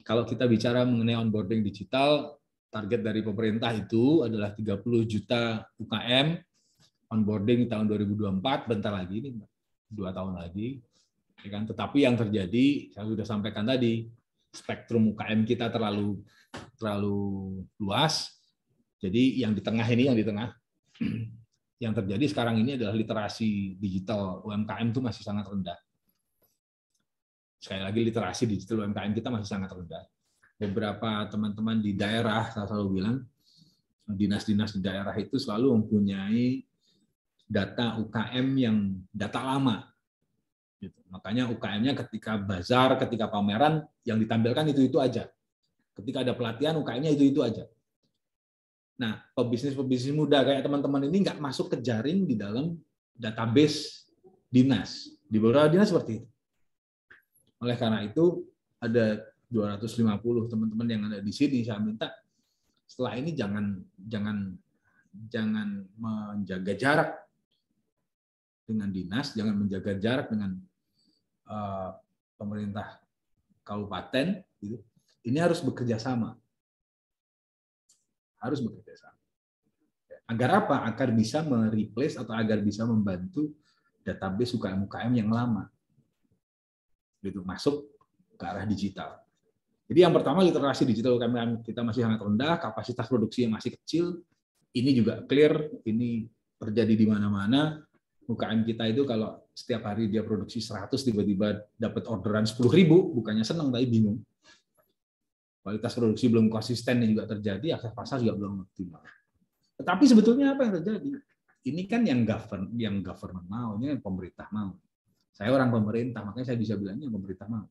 kalau kita bicara mengenai onboarding digital, target dari pemerintah itu adalah 30 juta UKM onboarding di tahun 2024, bentar lagi ini 2 tahun lagi. Ya kan? Tetapi yang terjadi, saya sudah sampaikan tadi, spektrum UKM kita terlalu luas. Jadi yang di tengah yang terjadi sekarang ini adalah literasi digital UMKM itu masih sangat rendah. Sekali lagi literasi digital UMKM kita masih sangat rendah. Beberapa teman-teman di daerah, saya selalu bilang, dinas-dinas di daerah itu selalu mempunyai data UKM yang data lama. Makanya UKM-nya ketika bazar, ketika pameran, yang ditampilkan itu aja. Ketika ada pelatihan, UKM-nya itu aja. Nah, pebisnis muda kayak teman-teman ini nggak masuk ke jaring di dalam database dinas. Di beberapa dinas seperti itu. Oleh karena itu, ada 250 teman-teman yang ada di sini, saya minta setelah ini jangan menjaga jarak dengan dinas, jangan menjaga jarak dengan pemerintah kabupaten, gitu. Ini harus bekerja sama. Agar apa? Agar bisa mereplace atau agar bisa membantu database UKM-UKM yang lama. Gitu, masuk ke arah digital. Jadi yang pertama literasi digital UKM kita masih sangat rendah, kapasitas produksi yang masih kecil. Ini juga clear, ini terjadi di mana-mana. UKM kita itu kalau setiap hari dia produksi 100, tiba-tiba dapat orderan 10.000, bukannya senang tapi bingung. Kualitas produksi belum konsisten juga terjadi, akses pasar juga belum optimal. Tetapi sebetulnya apa yang terjadi? Ini kan yang government mau, ini yang pemerintah mau. Saya orang pemerintah, makanya saya bisa bilangnya pemerintah mau.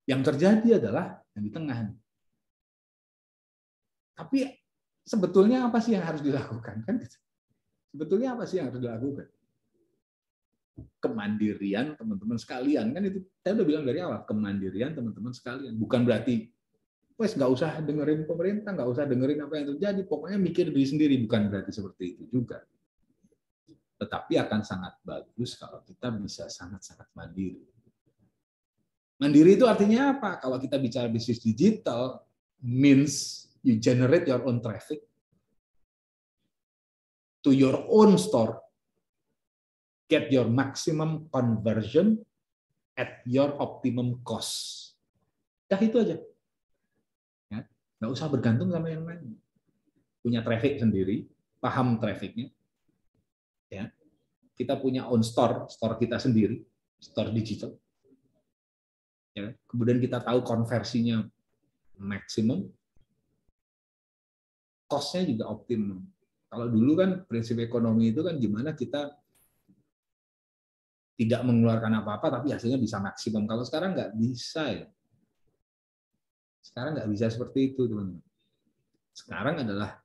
Yang terjadi adalah yang di tengah. Tapi sebetulnya apa sih yang harus dilakukan? Kan? Sebetulnya apa sih yang harus dilakukan? Kemandirian teman-teman sekalian. Kan itu saya udah bilang dari awal, kemandirian teman-teman sekalian. Bukan berarti wes nggak usah dengerin pemerintah, nggak usah dengerin apa yang terjadi, pokoknya mikir diri sendiri. Bukan berarti seperti itu juga. Tetapi akan sangat bagus kalau kita bisa sangat-sangat mandiri. Mandiri itu artinya apa? Kalau kita bicara bisnis digital, means you generate your own traffic to your own store, get your maximum conversion at your optimum cost. Dah itu aja. Ya, nggak usah bergantung sama yang lain. Punya traffic sendiri, paham trafficnya. Ya, kita punya own store kita sendiri, store digital. Ya, kemudian kita tahu konversinya maksimum, cost-nya juga optimum. Kalau dulu kan prinsip ekonomi itu kan gimana kita tidak mengeluarkan apa-apa tapi hasilnya bisa maksimum. Kalau sekarang nggak bisa ya. Sekarang nggak bisa seperti itu, teman-teman. Sekarang adalah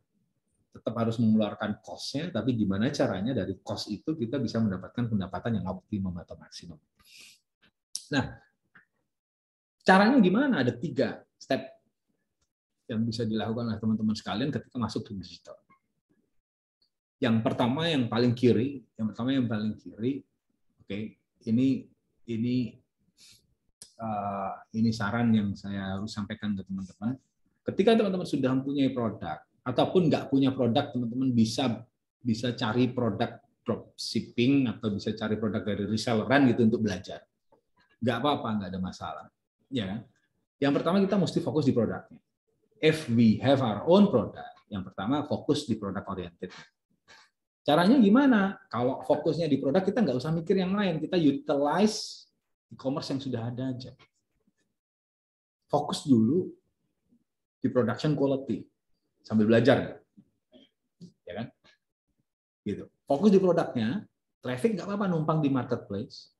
tetap harus mengeluarkan cost-nya, tapi gimana caranya dari cost itu kita bisa mendapatkan pendapatan yang optimum atau maksimum. Nah, caranya gimana? Ada 3 step yang bisa dilakukan oleh teman-teman sekalian ketika masuk ke digital. Yang pertama yang paling kiri, oke, ini saran yang saya harus sampaikan ke teman-teman. Ketika teman-teman sudah mempunyai produk, ataupun nggak punya produk, teman-teman bisa cari produk dropshipping atau bisa cari produk dari reselleran gitu untuk belajar. Nggak apa-apa, nggak ada masalah. Ya kan? Yang pertama kita mesti fokus di produknya. If we have our own product, yang pertama fokus di produk oriented. Caranya gimana? Kalau fokusnya di produk, kita nggak usah mikir yang lain. Kita utilize e-commerce yang sudah ada aja. Fokus dulu di production quality sambil belajar, ya kan? Gitu. Fokus di produknya, traffic nggak apa-apa numpang di marketplace.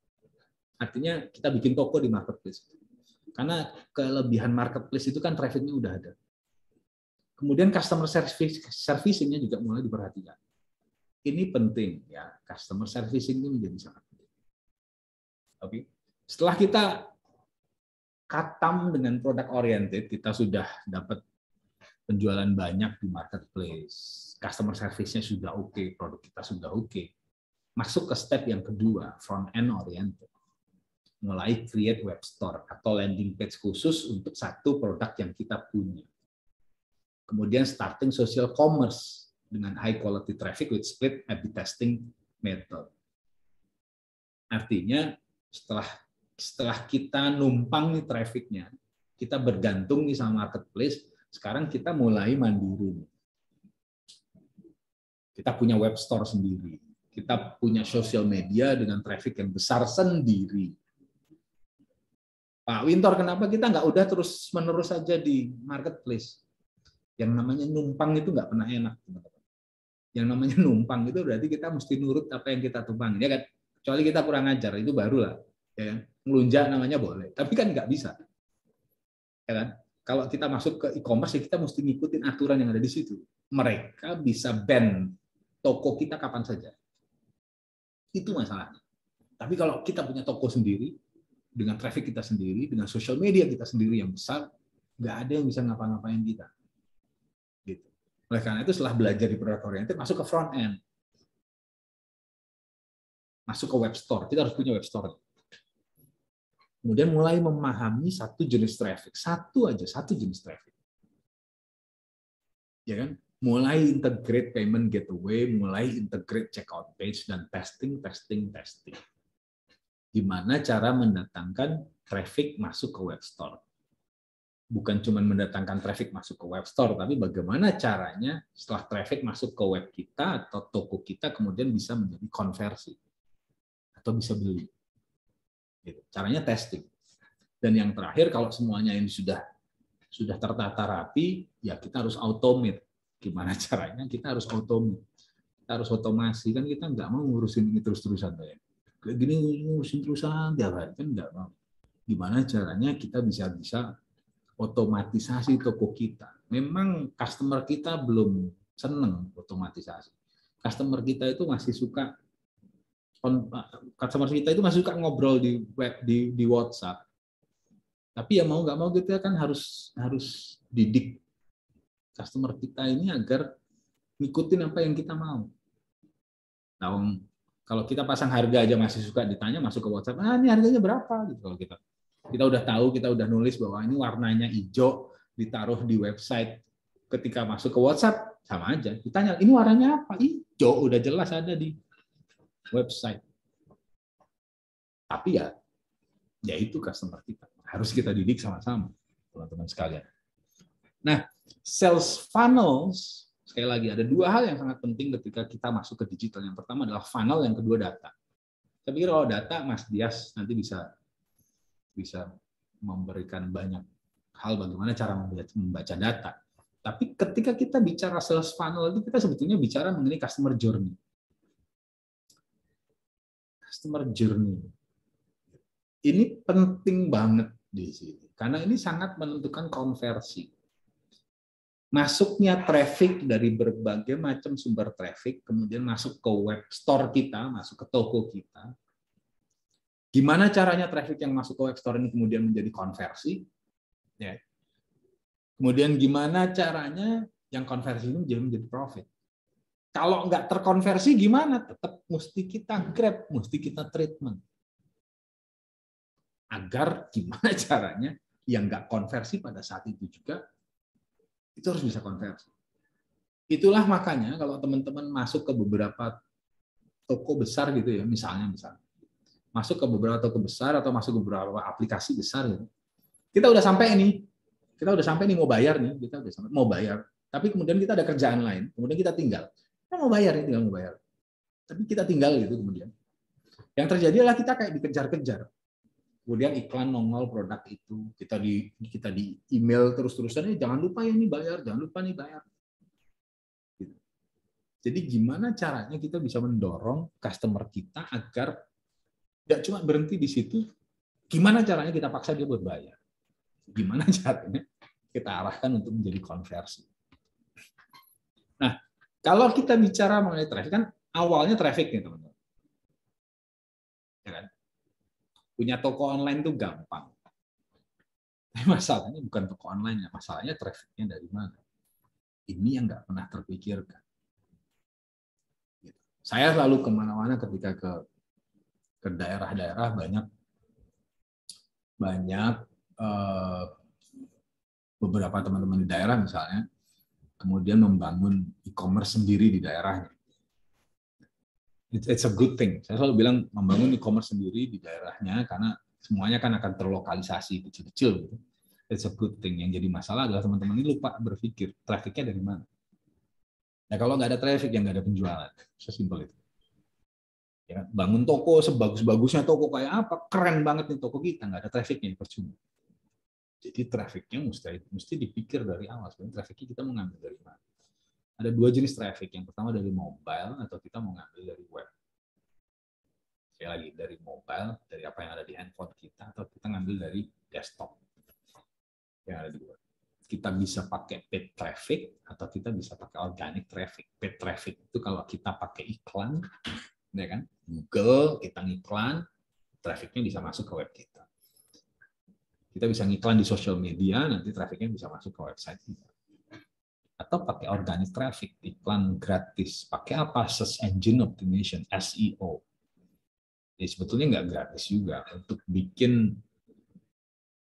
Artinya kita bikin toko di marketplace. Karena kelebihan marketplace itu kan trafficnya udah ada. Kemudian customer servicing-nya juga mulai diperhatikan. Ini penting ya, customer servicing ini menjadi sangat penting. Oke. Setelah kita katam dengan produk oriented, kita sudah dapat penjualan banyak di marketplace, customer service-nya sudah oke, produk kita sudah oke. Masuk ke step yang kedua, front end oriented. Mulai create web store atau landing page khusus untuk satu produk yang kita punya. Kemudian starting social commerce dengan high quality traffic with split A/B testing method. Artinya setelah kita numpang nih trafficnya, kita bergantung nih sama marketplace, sekarang kita mulai mandiri. Kita punya web store sendiri, kita punya social media dengan traffic yang besar sendiri. Pak Wintor, kenapa kita nggak udah terus-menerus saja di marketplace? Yang namanya numpang itu nggak pernah enak, teman-teman. Yang namanya numpang itu berarti kita mesti nurut apa yang kita tumpang, ya kan? Kecuali kita kurang ajar, itu barulah. Ya kan? Ngelunjak namanya boleh, tapi kan nggak bisa. Ya kan? Kalau kita masuk ke e-commerce, ya kita mesti ngikutin aturan yang ada di situ. Mereka bisa ban toko kita kapan saja. Itu masalahnya. Tapi kalau kita punya toko sendiri, dengan traffic kita sendiri, dengan social media kita sendiri yang besar, nggak ada yang bisa ngapa-ngapain kita. Gitu. Oleh karena itu setelah belajar di product oriented, masuk ke front end. Masuk ke web store. Kita harus punya web store. Kemudian mulai memahami satu jenis traffic. Satu jenis traffic. Ya kan? Mulai integrate payment gateway, mulai integrate checkout page, dan testing. Gimana cara mendatangkan traffic masuk ke web store. Bukan cuma mendatangkan traffic masuk ke web store, tapi bagaimana caranya setelah traffic masuk ke web kita atau toko kita kemudian bisa menjadi konversi atau bisa beli. Gitu. Caranya testing. Dan yang terakhir, kalau semuanya ini sudah tertata rapi, ya kita harus automate. Gimana caranya? Kita harus automate. Kita harus otomasi. Kan kita nggak mau ngurusin ini terus-terusan. Kayak gini ngurusin terusan, tiap hari kan nggak mau. Gimana caranya kita bisa otomatisasi toko kita. Memang customer kita belum seneng otomatisasi. Customer kita itu masih suka ngobrol di web, di WhatsApp. Tapi ya mau nggak mau kita kan harus didik customer kita ini agar ngikutin apa yang kita mau. Nah, kalau kita pasang harga aja masih suka ditanya, masuk ke WhatsApp, ini harganya berapa? Gitu. Kalau kita udah tahu, kita udah nulis bahwa ini warnanya hijau, ditaruh di website, ketika masuk ke WhatsApp sama aja. Ditanya, ini warnanya apa? Hijau, udah jelas ada di website. Tapi ya itu customer kita. Harus kita didik sama-sama, teman-teman sekalian. Nah, sales funnels, sekali lagi ada dua hal yang sangat penting ketika kita masuk ke digital. Yang pertama adalah funnel, yang kedua data. Saya pikir kalau data, Mas Dias nanti bisa memberikan banyak hal bagaimana cara membaca data. Tapi ketika kita bicara sales funnel itu kita sebetulnya bicara mengenai customer journey. Customer journey. Ini penting banget di sini karena ini sangat menentukan konversi. Masuknya traffic dari berbagai macam sumber traffic, kemudian masuk ke web store kita, masuk ke toko kita. Gimana caranya traffic yang masuk ke web store ini kemudian menjadi konversi? Ya. Kemudian gimana caranya yang konversi ini menjadi profit? Kalau nggak terkonversi gimana? Tetap mesti kita grab, mesti kita treatment. Agar gimana caranya yang nggak konversi pada saat itu juga Itu harus bisa konversi. Itulah makanya kalau teman-teman masuk ke beberapa toko besar gitu ya, misalnya masuk ke beberapa toko besar atau masuk ke beberapa aplikasi besar gitu. Kita udah sampai nih mau bayar nih, kita udah sampai mau bayar. Tapi kemudian kita ada kerjaan lain, kemudian kita tinggal. Kita mau bayar nih, tinggal mau bayar. Tapi kita tinggal gitu kemudian. Yang terjadi adalah kita kayak dikejar-kejar. Kemudian iklan nongol produk itu, kita di email terus-terusan, jangan lupa ya nih bayar, jangan lupa nih bayar. Jadi gimana caranya kita bisa mendorong customer kita agar tidak cuma berhenti di situ, gimana caranya kita paksa dia buat bayar. Gimana caranya kita arahkan untuk menjadi konversi. Nah, kalau kita bicara mengenai traffic, kan awalnya traffic nih teman-teman. Ya kan? Punya toko online itu gampang. Tapi masalahnya bukan toko online, masalahnya trafficnya dari mana. Ini yang nggak pernah terpikirkan. Saya selalu kemana-mana ketika ke daerah-daerah banyak beberapa teman-teman di daerah misalnya kemudian membangun e-commerce sendiri di daerahnya. It's a good thing. Saya selalu bilang membangun e-commerce sendiri di daerahnya karena semuanya kan akan terlokalisasi kecil-kecil. Gitu. It's a good thing. Yang jadi masalah adalah teman-teman ini lupa berpikir trafficnya dari mana. Nah kalau nggak ada traffic, yang nggak ada penjualan. Sesimpel itu. Ya, bangun toko sebagus-bagusnya toko kayak apa, keren banget nih toko kita, nggak ada trafficnya, percuma. Jadi trafficnya mesti dipikir dari awal. Sebenarnya trafficnya kita mau ngambil dari mana? Ada dua jenis traffic. Yang pertama dari mobile atau kita mau ngambil dari web. Sekali lagi dari mobile, dari apa yang ada di handphone kita, atau kita ngambil dari desktop yang ada di web. Kita bisa pakai paid traffic atau kita bisa pakai organic traffic. Paid traffic itu kalau kita pakai iklan, ya kan? Google, kita ngiklan, trafficnya bisa masuk ke web kita. Kita bisa ngiklan di social media, nanti trafficnya bisa masuk ke website kita. Atau pakai organic traffic, iklan gratis. Pakai apa? Search Engine Optimization, SEO. Jadi sebetulnya nggak gratis juga. Untuk bikin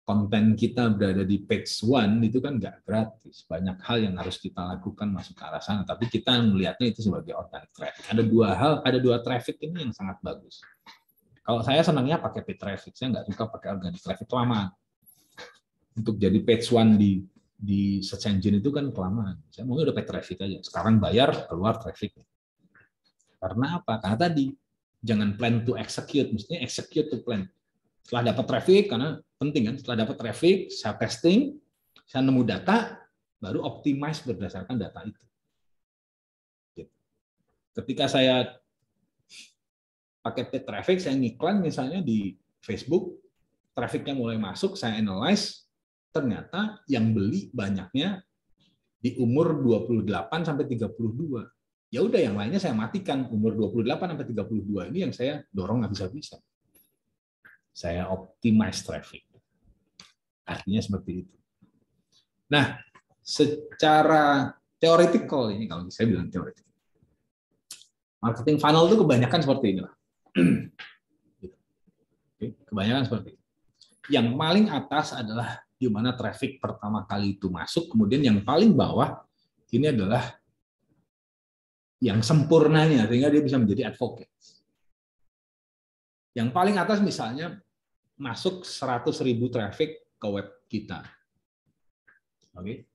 konten kita berada di page one itu kan nggak gratis. Banyak hal yang harus kita lakukan masuk ke arah sana. Tapi kita melihatnya itu sebagai organic traffic. Ada dua traffic ini yang sangat bagus. Kalau saya senangnya pakai paid traffic, saya nggak suka pakai organic traffic lama. Untuk jadi page one di search engine itu kan kelamaan. Saya maunya udah paid traffic aja. Sekarang bayar, keluar traffic. Karena apa? Karena tadi jangan plan to execute, mestinya execute to plan. Setelah dapat traffic, karena penting kan, setelah dapat traffic, saya testing, saya nemu data, baru optimize berdasarkan data itu. Ketika saya pakai paid traffic, saya ngiklan misalnya di Facebook, trafficnya mulai masuk, saya analyze, ternyata yang beli banyaknya di umur 28 sampai 32. Ya udah yang lainnya saya matikan, umur 28 sampai 32 ini yang saya dorong habis-habisan. Saya optimize traffic. Artinya seperti itu. Nah, secara theoretical ini kalau saya bilang theoretical. Marketing funnel itu kebanyakan seperti inilah. Kebanyakan seperti itu. Yang paling atas adalah di mana traffic pertama kali itu masuk, kemudian yang paling bawah ini adalah yang sempurnanya sehingga dia bisa menjadi advocate. Yang paling atas misalnya masuk 100.000 traffic ke web kita. Oke.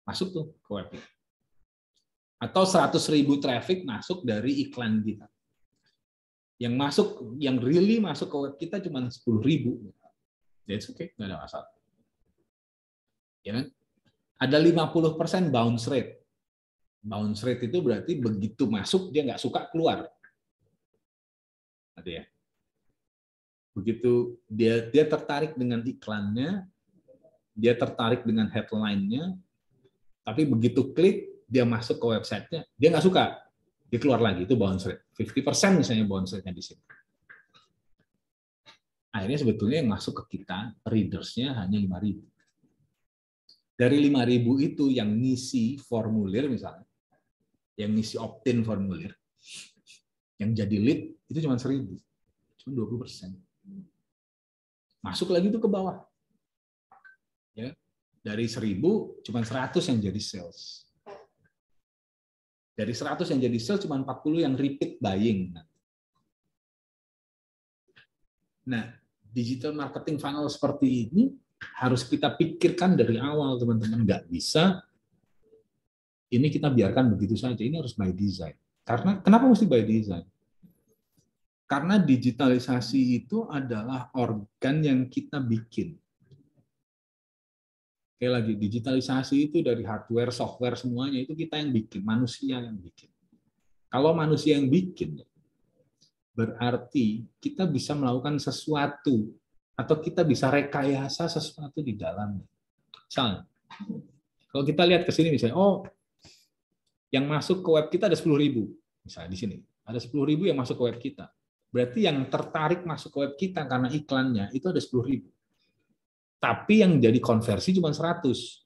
Masuk tuh ke web kita. Atau 100.000 traffic masuk dari iklan kita. Yang really masuk ke web kita cuma 10.000. That's okay, nggak ada masalah. Ya kan? Ada 50% bounce rate. Bounce rate itu berarti begitu masuk dia nggak suka keluar. Ada ya. Begitu dia tertarik dengan iklannya, dia tertarik dengan headline-nya, tapi begitu klik dia masuk ke website-nya, dia nggak suka, dia keluar lagi, itu bounce rate. 50% misalnya bounce rate-nya di sini. Akhirnya sebetulnya yang masuk ke kita, readers-nya hanya 5.000. Dari 5.000 itu yang ngisi formulir misalnya, yang ngisi opt-in formulir, yang jadi lead itu cuma 1.000, cuma 20%. Masuk lagi itu ke bawah. Ya. Dari 1000 cuma 100 yang jadi sales. Dari 100 yang jadi sales cuma 40 yang repeat buying. Nah, digital marketing funnel seperti ini harus kita pikirkan dari awal, teman-teman. Nggak bisa ini kita biarkan begitu saja. Ini harus by design. Karena kenapa mesti by design? Karena digitalisasi itu adalah organ yang kita bikin. Sekali lagi, digitalisasi itu dari hardware, software, semuanya itu kita yang bikin, manusia yang bikin. Kalau manusia yang bikin, berarti kita bisa melakukan sesuatu, atau kita bisa rekayasa sesuatu di dalamnya. Misalnya, kalau kita lihat ke sini misalnya, oh, yang masuk ke web kita ada 10.000, misalnya di sini, ada 10.000 yang masuk ke web kita. Berarti yang tertarik masuk ke web kita karena iklannya itu ada 10.000. Tapi yang jadi konversi cuma 100.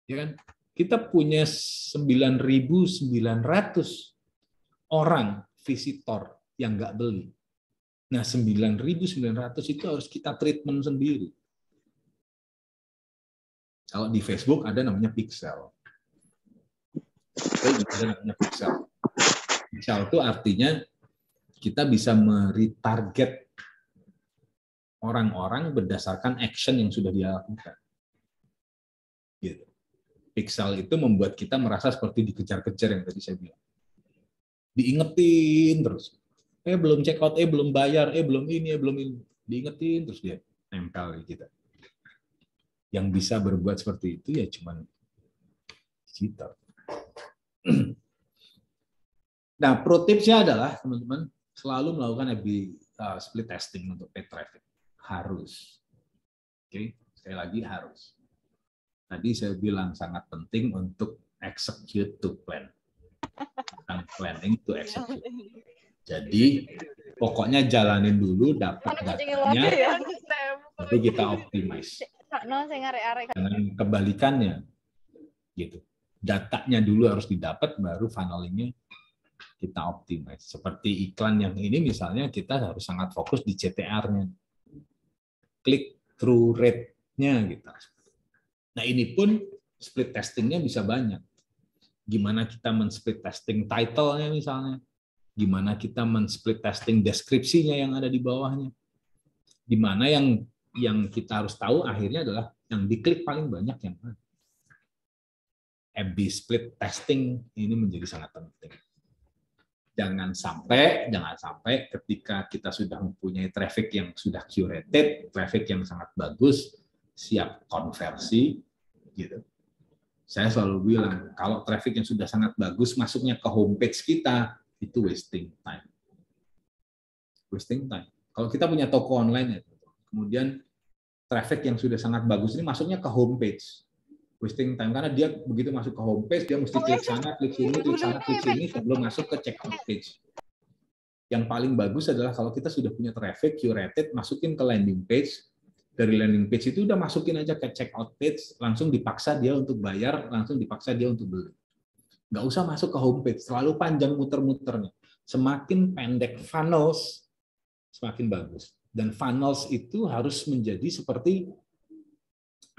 Ya kan? Kita punya 9.900 orang visitor yang nggak beli. Nah, 9.900 itu harus kita treatment sendiri. Kalau di Facebook ada namanya pixel. Ada namanya pixel. Pixel itu artinya kita bisa meretarget orang-orang berdasarkan action yang sudah dia lakukan. Gitu. Pixel itu membuat kita merasa seperti dikejar-kejar yang tadi saya bilang. Diingetin terus. Belum check out, belum bayar, belum ini, belum ini. Diingetin terus dia nempel di kita. Yang bisa berbuat seperti itu ya cuman digital. Nah, pro tipsnya adalah teman-teman selalu melakukan split testing untuk paid traffic. Harus. Oke, sekali lagi harus. Tadi saya bilang sangat penting untuk execute to plan. Bukan planning to execute. Jadi pokoknya jalanin dulu, dapat datanya, baru kita optimize. Jangan kebalikannya, gitu. Datanya dulu harus didapat, baru funnelingnya kita optimize. Seperti iklan yang ini misalnya kita harus sangat fokus di CTR-nya, click through rate-nya gitu. Nah, ini pun split testing-nya bisa banyak. Gimana kita men-split testing title-nya misalnya, gimana kita men-split testing deskripsinya yang ada di bawahnya. Gimana yang kita harus tahu akhirnya adalah yang diklik paling banyak yang mana. A/B split testing ini menjadi sangat penting. Jangan sampai ketika kita sudah mempunyai traffic yang sudah curated, traffic yang sangat bagus, siap konversi, gitu. Saya selalu bilang, kalau traffic yang sudah sangat bagus masuknya ke homepage kita, itu wasting time. Wasting time. Kalau kita punya toko online, kemudian traffic yang sudah sangat bagus ini masuknya ke homepage, wasting time, karena dia begitu masuk ke homepage dia mesti klik sana, klik sini, klik sana, klik sini sebelum masuk ke checkout page. Yang paling bagus adalah kalau kita sudah punya traffic curated, masukin ke landing page. Dari landing page itu udah masukin aja ke checkout page, langsung dipaksa dia untuk bayar, langsung dipaksa dia untuk beli. Nggak usah masuk ke homepage, terlalu panjang muter-muternya. Semakin pendek funnels, semakin bagus. Dan funnels itu harus menjadi seperti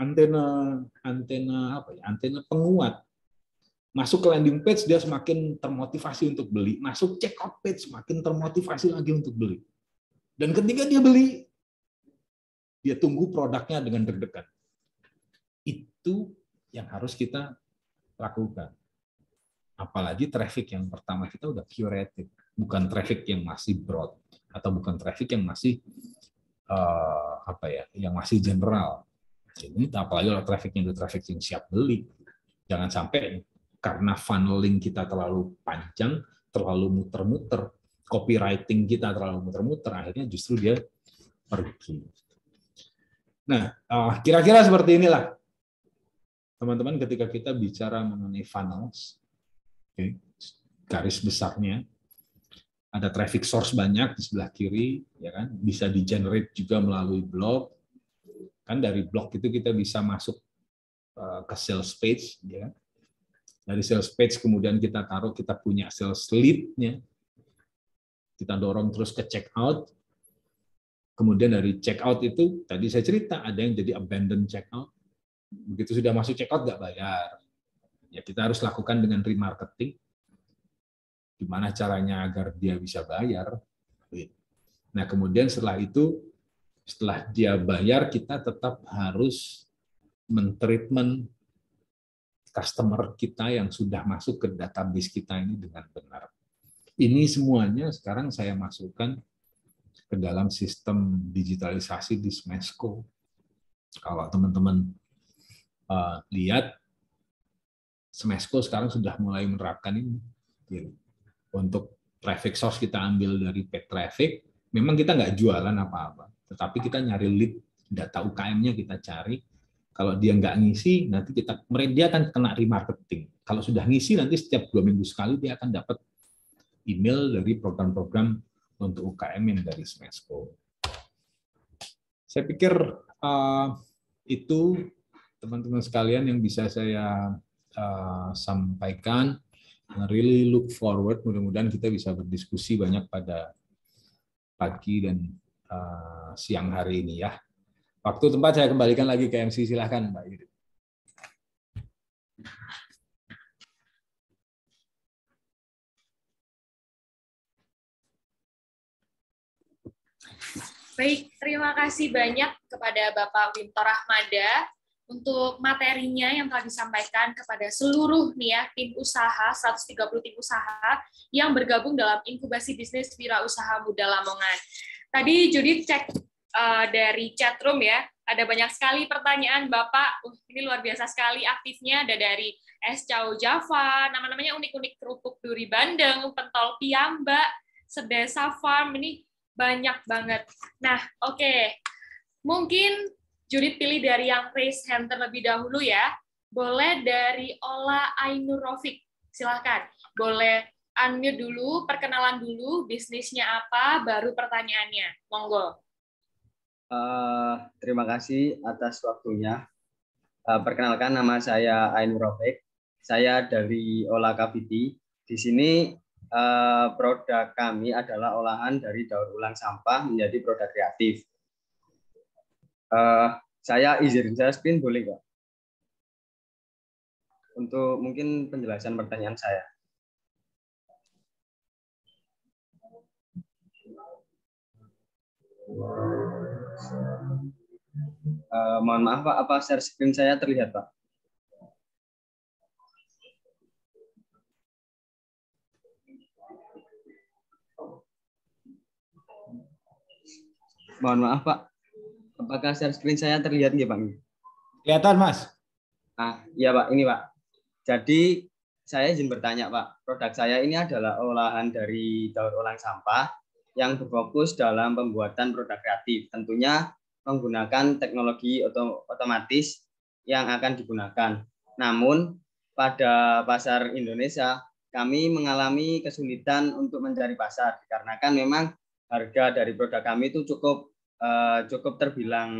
antena penguat. Masuk ke landing page dia semakin termotivasi untuk beli, masuk checkout page semakin termotivasi lagi untuk beli. Dan ketika dia beli, dia tunggu produknya dengan deg-degan. Itu yang harus kita lakukan. Apalagi traffic yang pertama kita udah curated, bukan traffic yang masih broad atau bukan traffic yang masih yang masih general. Ini apalagi kalau trafficnya itu traffic yang siap beli. Jangan sampai karena funneling kita terlalu panjang, terlalu muter-muter, copywriting kita terlalu muter-muter, akhirnya justru dia pergi. Nah, kira-kira seperti inilah, teman-teman, ketika kita bicara mengenai funnels, garis besarnya, ada traffic source banyak di sebelah kiri, ya kan? Bisa di-generate juga melalui blog. Kan dari blog itu kita bisa masuk ke sales page, ya. Dari sales page kemudian kita punya sales lead-nya, kita dorong terus ke checkout, Kemudian dari check out itu, tadi saya cerita, ada yang jadi abandon check out. Begitu sudah masuk check out, nggak bayar. Ya kita harus lakukan dengan remarketing. Gimana caranya agar dia bisa bayar. Nah kemudian setelah itu, setelah dia bayar, kita tetap harus mentreatment customer kita yang sudah masuk ke database kita ini dengan benar. Ini semuanya sekarang saya masukkan ke dalam sistem digitalisasi di Smesco. Kalau teman-teman lihat, Smesco sekarang sudah mulai menerapkan ini. Untuk traffic source kita ambil dari paid traffic, memang kita nggak jualan apa-apa, tetapi kita nyari lead, data UKM-nya kita cari. Kalau dia nggak ngisi, nanti dia akan kena remarketing. Kalau sudah ngisi, nanti setiap 2 minggu sekali dia akan dapat email dari program-program untuk UKM yang dari Smesco. Saya pikir itu teman-teman sekalian yang bisa saya sampaikan. Really look forward, mudah-mudahan kita bisa berdiskusi banyak pada pagi dan siang hari ini ya. Waktu tempat saya kembalikan lagi ke MC, silahkan Mbak Yudi. Baik, terima kasih banyak kepada Bapak Winto Rahmada untuk materinya yang telah disampaikan kepada seluruh nih ya, tim usaha, 130 tim usaha yang bergabung dalam inkubasi bisnis wirausaha muda Lamongan. Tadi Judith cek dari chatroom ya, ada banyak sekali pertanyaan Bapak. Ini luar biasa sekali aktifnya, ada dari Es Cao Java, nama-namanya unik-unik, kerupuk duri Bandeng, pentol Piyamba, Sedesa Farm, ini banyak banget. Nah, oke. Mungkin Judith pilih dari yang raise hand terlebih dahulu ya. Boleh dari Ola Ainur Rofik. Silahkan. Boleh unmute dulu, perkenalan dulu, bisnisnya apa, baru pertanyaannya. Monggo. Terima kasih atas waktunya. Perkenalkan, nama saya Ainur Rofik. Saya dari Ola Kaviti. Di sini produk kami adalah olahan dari daur ulang sampah menjadi produk kreatif. Saya izin saya screen boleh Pak? Untuk mungkin penjelasan pertanyaan saya. Mohon maaf Pak, apa share screen saya terlihat Pak? Mohon maaf Pak, apakah share screen saya terlihat nggih Pak? Kelihatan Mas? Iya Pak, ini Pak. Jadi saya izin bertanya Pak, produk saya ini adalah olahan dari daur ulang sampah yang berfokus dalam pembuatan produk kreatif. Tentunya menggunakan teknologi otomatis yang akan digunakan. Namun pada pasar Indonesia kami mengalami kesulitan untuk mencari pasar dikarenakan memang harga dari produk kami itu cukup terbilang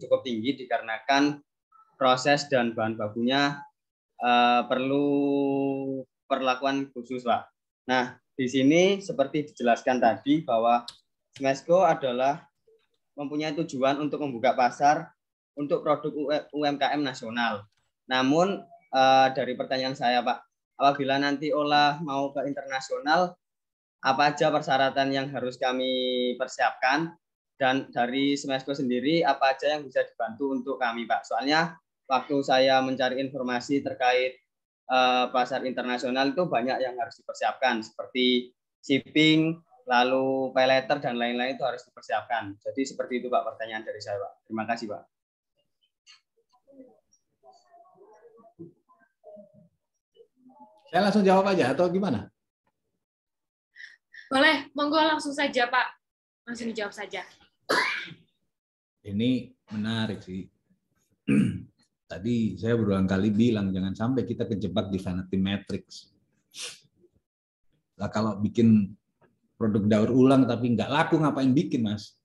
cukup tinggi dikarenakan proses dan bahan bakunya perlu perlakuan khusus Pak. Nah, di sini seperti dijelaskan tadi bahwa Smesco adalah mempunyai tujuan untuk membuka pasar untuk produk UMKM nasional. Namun dari pertanyaan saya Pak, apabila nanti Ola mau ke internasional, apa aja persyaratan yang harus kami persiapkan, dan dari Smesco sendiri apa aja yang bisa dibantu untuk kami Pak? Soalnya waktu saya mencari informasi terkait pasar internasional itu banyak yang harus dipersiapkan seperti shipping, lalu pay letter dan lain-lain itu harus dipersiapkan. Jadi seperti itu Pak pertanyaan dari saya Pak. Terima kasih Pak. Saya langsung jawab aja atau gimana? Boleh, monggo langsung saja Pak. Langsung dijawab saja. Ini menarik sih. Tadi saya berulang kali bilang jangan sampai kita kejebak di vanity metrics. Lah kalau bikin produk daur ulang tapi nggak laku ngapain bikin Mas?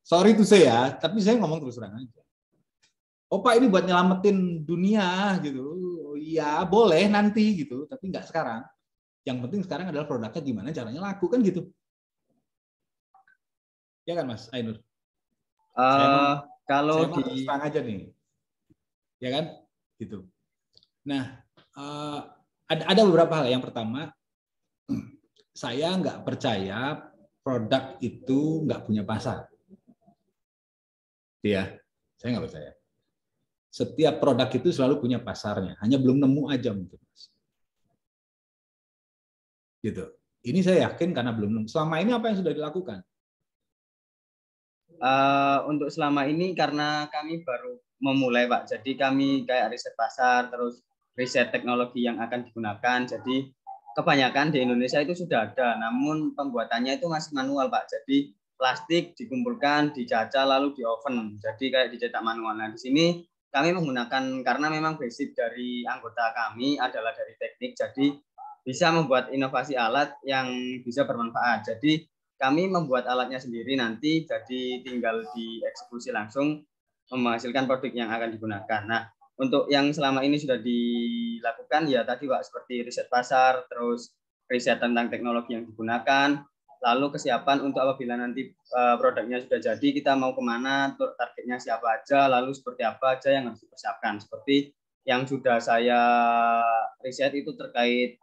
Sorry to say ya, tapi saya ngomong terus terang aja. Oh Pak ini buat nyelamatin dunia gitu. Iya boleh nanti gitu, tapi nggak sekarang. Yang penting sekarang adalah produknya gimana caranya laku kan gitu. Ya kan Mas Ainur? Kalau saya terus terang aja nih, ya kan, gitu. Nah, ada beberapa hal. Yang pertama, saya nggak percaya produk itu nggak punya pasar. Ya, saya nggak percaya. Setiap produk itu selalu punya pasarnya, hanya belum nemu aja mungkin, Mas. Gitu. Ini saya yakin karena belum nemu. Selama ini apa yang sudah dilakukan? Untuk selama ini karena kami baru memulai, Pak. Jadi kami kayak riset pasar, terus riset teknologi yang akan digunakan. Jadi kebanyakan di Indonesia itu sudah ada, namun pembuatannya itu masih manual, Pak. Jadi plastik dikumpulkan, dicacah, lalu di oven. Jadi kayak dicetak manual. Nah, di sini kami menggunakan, karena memang basic dari anggota kami adalah dari teknik, jadi bisa membuat inovasi alat yang bisa bermanfaat. Jadi kami membuat alatnya sendiri nanti, jadi tinggal dieksekusi langsung menghasilkan produk yang akan digunakan. Nah, untuk yang selama ini sudah dilakukan ya tadi Pak, seperti riset pasar, terus riset tentang teknologi yang digunakan, lalu kesiapan untuk apabila nanti produknya sudah jadi, kita mau kemana, targetnya siapa aja, lalu seperti apa aja yang harus dipersiapkan. Seperti yang sudah saya riset itu terkait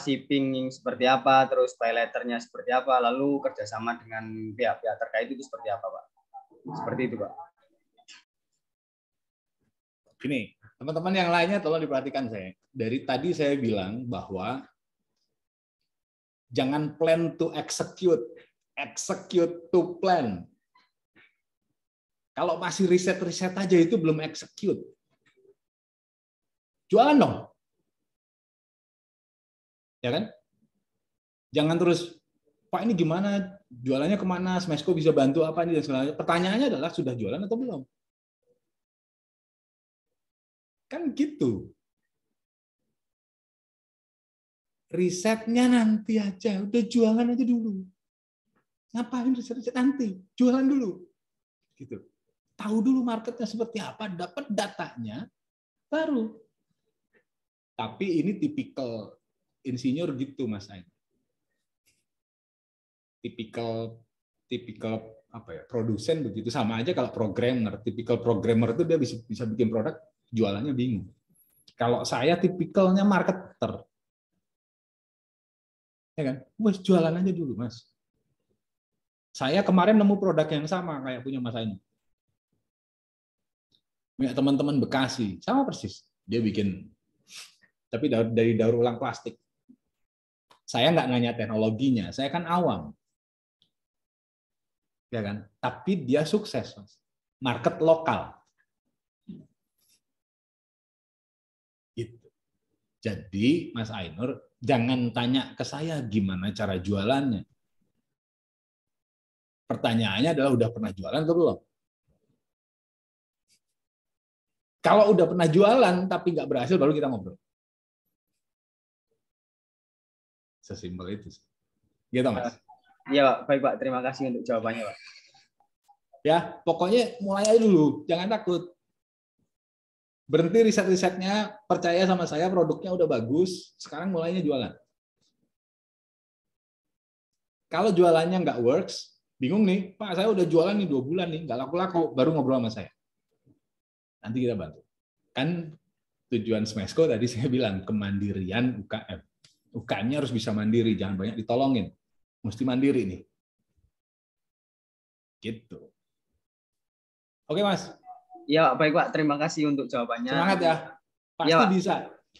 shipping seperti apa, terus pay letternya seperti apa, lalu kerjasama dengan pihak-pihak terkait itu seperti apa, Pak? Seperti itu, Pak. Gini, teman-teman yang lainnya tolong diperhatikan saya. Dari tadi saya bilang bahwa jangan plan to execute, execute to plan. Kalau masih riset-riset aja itu belum execute. Jualan dong. Ya kan? Jangan terus, Pak ini gimana, jualannya kemana, Smesco bisa bantu apa ini dan segala. Pertanyaannya adalah sudah jualan atau belum? Kan gitu. Risetnya nanti aja, udah jualan aja dulu. Ngapain riset-riset nanti? Jualan dulu. Gitu. Tahu dulu marketnya seperti apa, dapat datanya, baru. Tapi ini tipikal insinyur gitu, Mas Ain. Tipikal apa ya, produsen begitu. Sama aja kalau programmer. Tipikal programmer itu dia bisa bikin produk, jualannya bingung. Kalau saya tipikalnya marketer. Ya kan? Wes jualan aja dulu, Mas. Saya kemarin nemu produk yang sama kayak punya Mas Ain. Punya teman-teman Bekasi, sama persis. Dia bikin, tapi dari daur ulang plastik. Saya nggak nanya teknologinya, saya kan awam. Ya kan? Tapi dia sukses, Mas. Market lokal. Gitu. Jadi, Mas Ainur, jangan tanya ke saya gimana cara jualannya. Pertanyaannya adalah udah pernah jualan atau belum? Kalau udah pernah jualan tapi nggak berhasil, baru kita ngobrol. Sesimpel itu. Gitu, Mas. Iya, Pak. Baik, Pak. Terima kasih untuk jawabannya, Pak. Ya, pokoknya mulai aja dulu. Jangan takut. Berhenti riset-risetnya, percaya sama saya, produknya udah bagus, sekarang mulainya jualan. Kalau jualannya nggak works, bingung nih, Pak, saya udah jualan nih 2 bulan nih, nggak laku-laku, baru ngobrol sama saya. Nanti kita bantu. Kan tujuan Smesco tadi saya bilang, kemandirian UKM. UKM-nya harus bisa mandiri, jangan banyak ditolongin. Mesti mandiri nih. Gitu. Oke, Mas. Iya, baik, Pak. Terima kasih untuk jawabannya. Semangat ya. Pasti ya, bisa.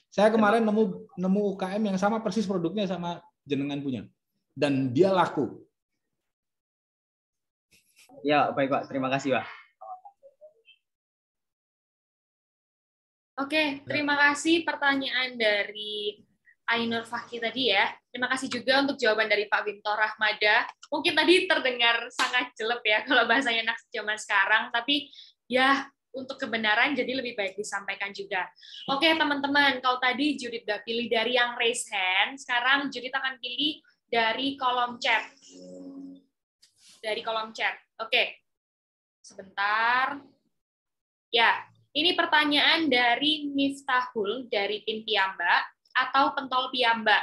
Saya kemarin nemu UKM yang sama persis produknya sama jenengan punya. Dan dia laku. Ya, baik, Pak. Terima kasih, Pak. Oke, terima kasih pertanyaan dari Ainur Fakih tadi ya. Terima kasih juga untuk jawaban dari Pak Wimto Rahmada. Mungkin tadi terdengar sangat jelek ya kalau bahasanya anak zaman sekarang, tapi ya untuk kebenaran jadi lebih baik disampaikan juga. Oke teman-teman, kalau tadi Judith udah pilih dari yang raise hand, sekarang Judith akan pilih dari kolom chat. Dari kolom chat. Oke, sebentar. Ya, ini pertanyaan dari Miftahul dari tim Piyamba atau Pentol Piyamba.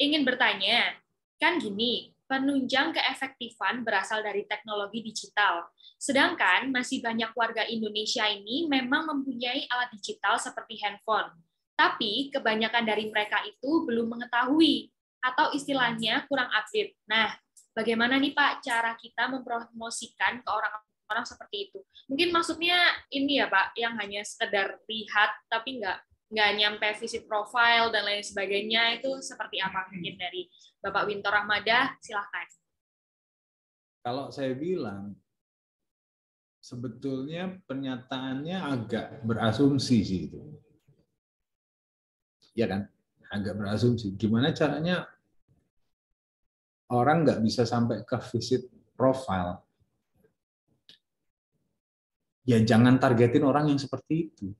Ingin bertanya, kan gini, penunjang keefektifan berasal dari teknologi digital. Sedangkan masih banyak warga Indonesia ini memang mempunyai alat digital seperti handphone. Tapi kebanyakan dari mereka itu belum mengetahui atau istilahnya kurang update. Nah, bagaimana nih Pak cara kita mempromosikan ke orang-orang seperti itu? Mungkin maksudnya ini ya Pak, yang hanya sekedar lihat tapi nggak nyampe visit profile dan lain sebagainya, itu seperti apa? Mungkin dari Bapak Wintor Rahmada, silahkan. Kalau saya bilang, sebetulnya pernyataannya agak berasumsi sih itu. Ya kan? Agak berasumsi. Gimana caranya orang nggak bisa sampai ke visit profile? Ya jangan targetin orang yang seperti itu.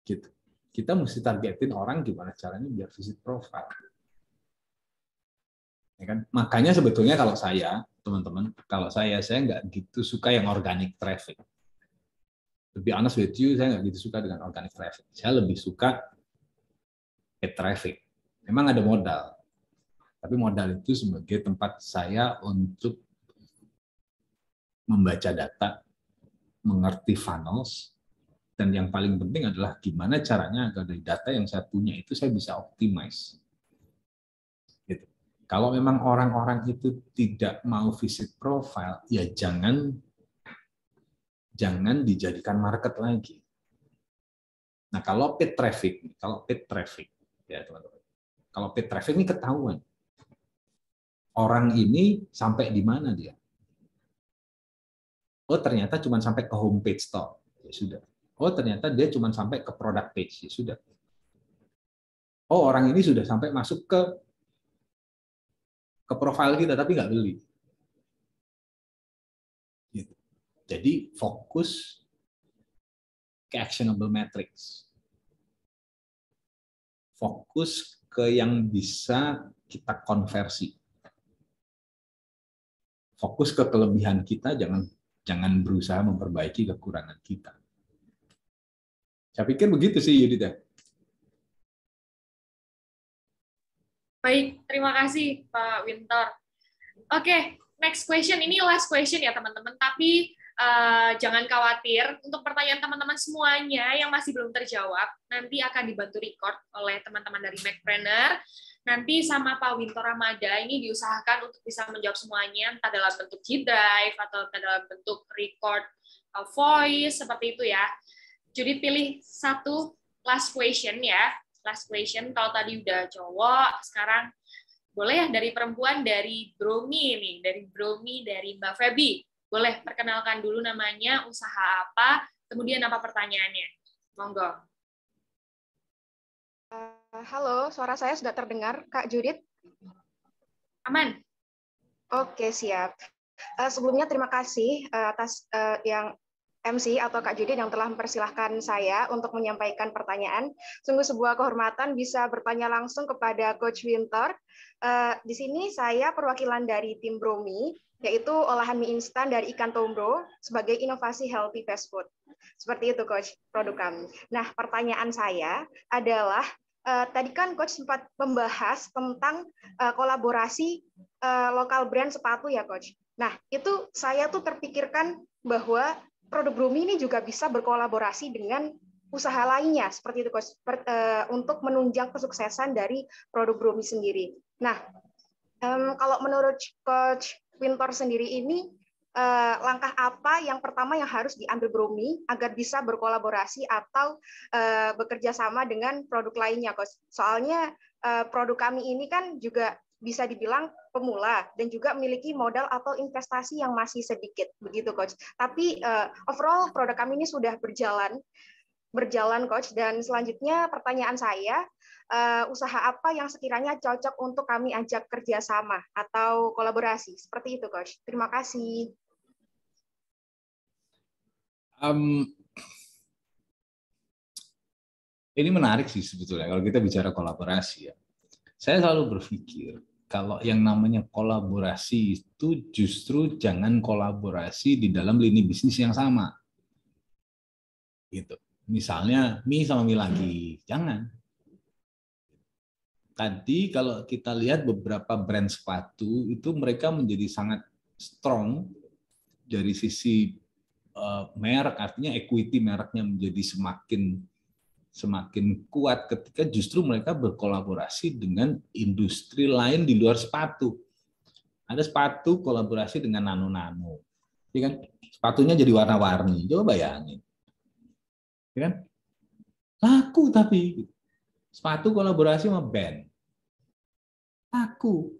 Gitu. Kita mesti targetin orang gimana caranya biar visit profile. Ya kan? Makanya sebetulnya kalau saya, teman-teman, kalau saya nggak gitu suka yang organic traffic. To be honest with you, saya nggak gitu suka dengan organic traffic. Saya lebih suka paid traffic. Memang ada modal, tapi modal itu sebagai tempat saya untuk membaca data, mengerti funnels, dan yang paling penting adalah gimana caranya agar dari data yang saya punya itu saya bisa optimize. Gitu. Kalau memang orang-orang itu tidak mau visit profile, ya jangan dijadikan market lagi. Nah, kalau paid traffic, ya teman-teman, kalau paid traffic ini ketahuan orang ini sampai di mana dia. Oh, ternyata cuma sampai ke homepage store, ya sudah. Oh, ternyata dia cuma sampai ke product page, ya sudah. Oh, orang ini sudah sampai masuk ke profile kita tapi nggak beli. Gitu. Jadi fokus ke actionable metrics. Fokus ke yang bisa kita konversi. Fokus ke kelebihan kita, jangan berusaha memperbaiki kekurangan kita. Saya pikir begitu sih, Yudita. Baik, terima kasih Pak Wintor. Oke, next question. Ini last question ya teman-teman, tapi jangan khawatir. Untuk pertanyaan teman-teman semuanya yang masih belum terjawab, nanti akan dibantu record oleh teman-teman dari Macpreneur. Nanti sama Pak Wintor Rahmada ini diusahakan untuk bisa menjawab semuanya, entah dalam bentuk G-Drive atau dalam bentuk record voice, seperti itu ya. Jadi pilih satu last question ya. Last question, kalau tadi udah cowok, sekarang boleh ya dari perempuan, dari Bromi nih, dari Mbak Feby. Boleh perkenalkan dulu namanya, usaha apa, kemudian apa pertanyaannya. Monggo. Halo, suara saya sudah terdengar, Kak Judith? Aman. Oke, siap. Sebelumnya terima kasih atas yang MC atau Kak Judith yang telah mempersilahkan saya untuk menyampaikan pertanyaan. Sungguh sebuah kehormatan bisa bertanya langsung kepada Coach Wintor. Di sini saya perwakilan dari tim Bromi, yaitu olahan mie instan dari ikan tombro sebagai inovasi healthy fast food. Seperti itu, Coach, produk kami. Nah, pertanyaan saya adalah, tadi kan Coach sempat membahas tentang kolaborasi lokal brand sepatu ya, Coach. Nah, itu saya tuh terpikirkan bahwa produk Bromi ini juga bisa berkolaborasi dengan usaha lainnya, seperti itu, Coach, untuk menunjang kesuksesan dari produk Bromi sendiri. Nah, kalau menurut Coach Wintor sendiri ini, langkah apa yang pertama yang harus diambil Bromi agar bisa berkolaborasi atau bekerja sama dengan produk lainnya, Coach? Soalnya produk kami ini kan juga bisa dibilang pemula dan juga memiliki modal atau investasi yang masih sedikit, begitu, Coach. Tapi overall produk kami ini sudah berjalan, Coach. Dan selanjutnya pertanyaan saya, usaha apa yang sekiranya cocok untuk kami ajak kerjasama atau kolaborasi? Seperti itu, Coach. Terima kasih. Ini menarik sih sebetulnya kalau kita bicara kolaborasi ya. Saya selalu berpikir kalau yang namanya kolaborasi itu justru jangan kolaborasi di dalam lini bisnis yang sama. Gitu. Misalnya mie sama mie lagi, jangan. tadi kalau kita lihat beberapa brand sepatu itu mereka menjadi sangat strong dari sisi merek, artinya equity mereknya menjadi semakin kuat ketika justru mereka berkolaborasi dengan industri lain di luar sepatu. Ada sepatu kolaborasi dengan nano-nano, ya kan? Sepatunya jadi warna-warni, coba bayangin, ya kan? Laku tapi sepatu kolaborasi sama band, laku.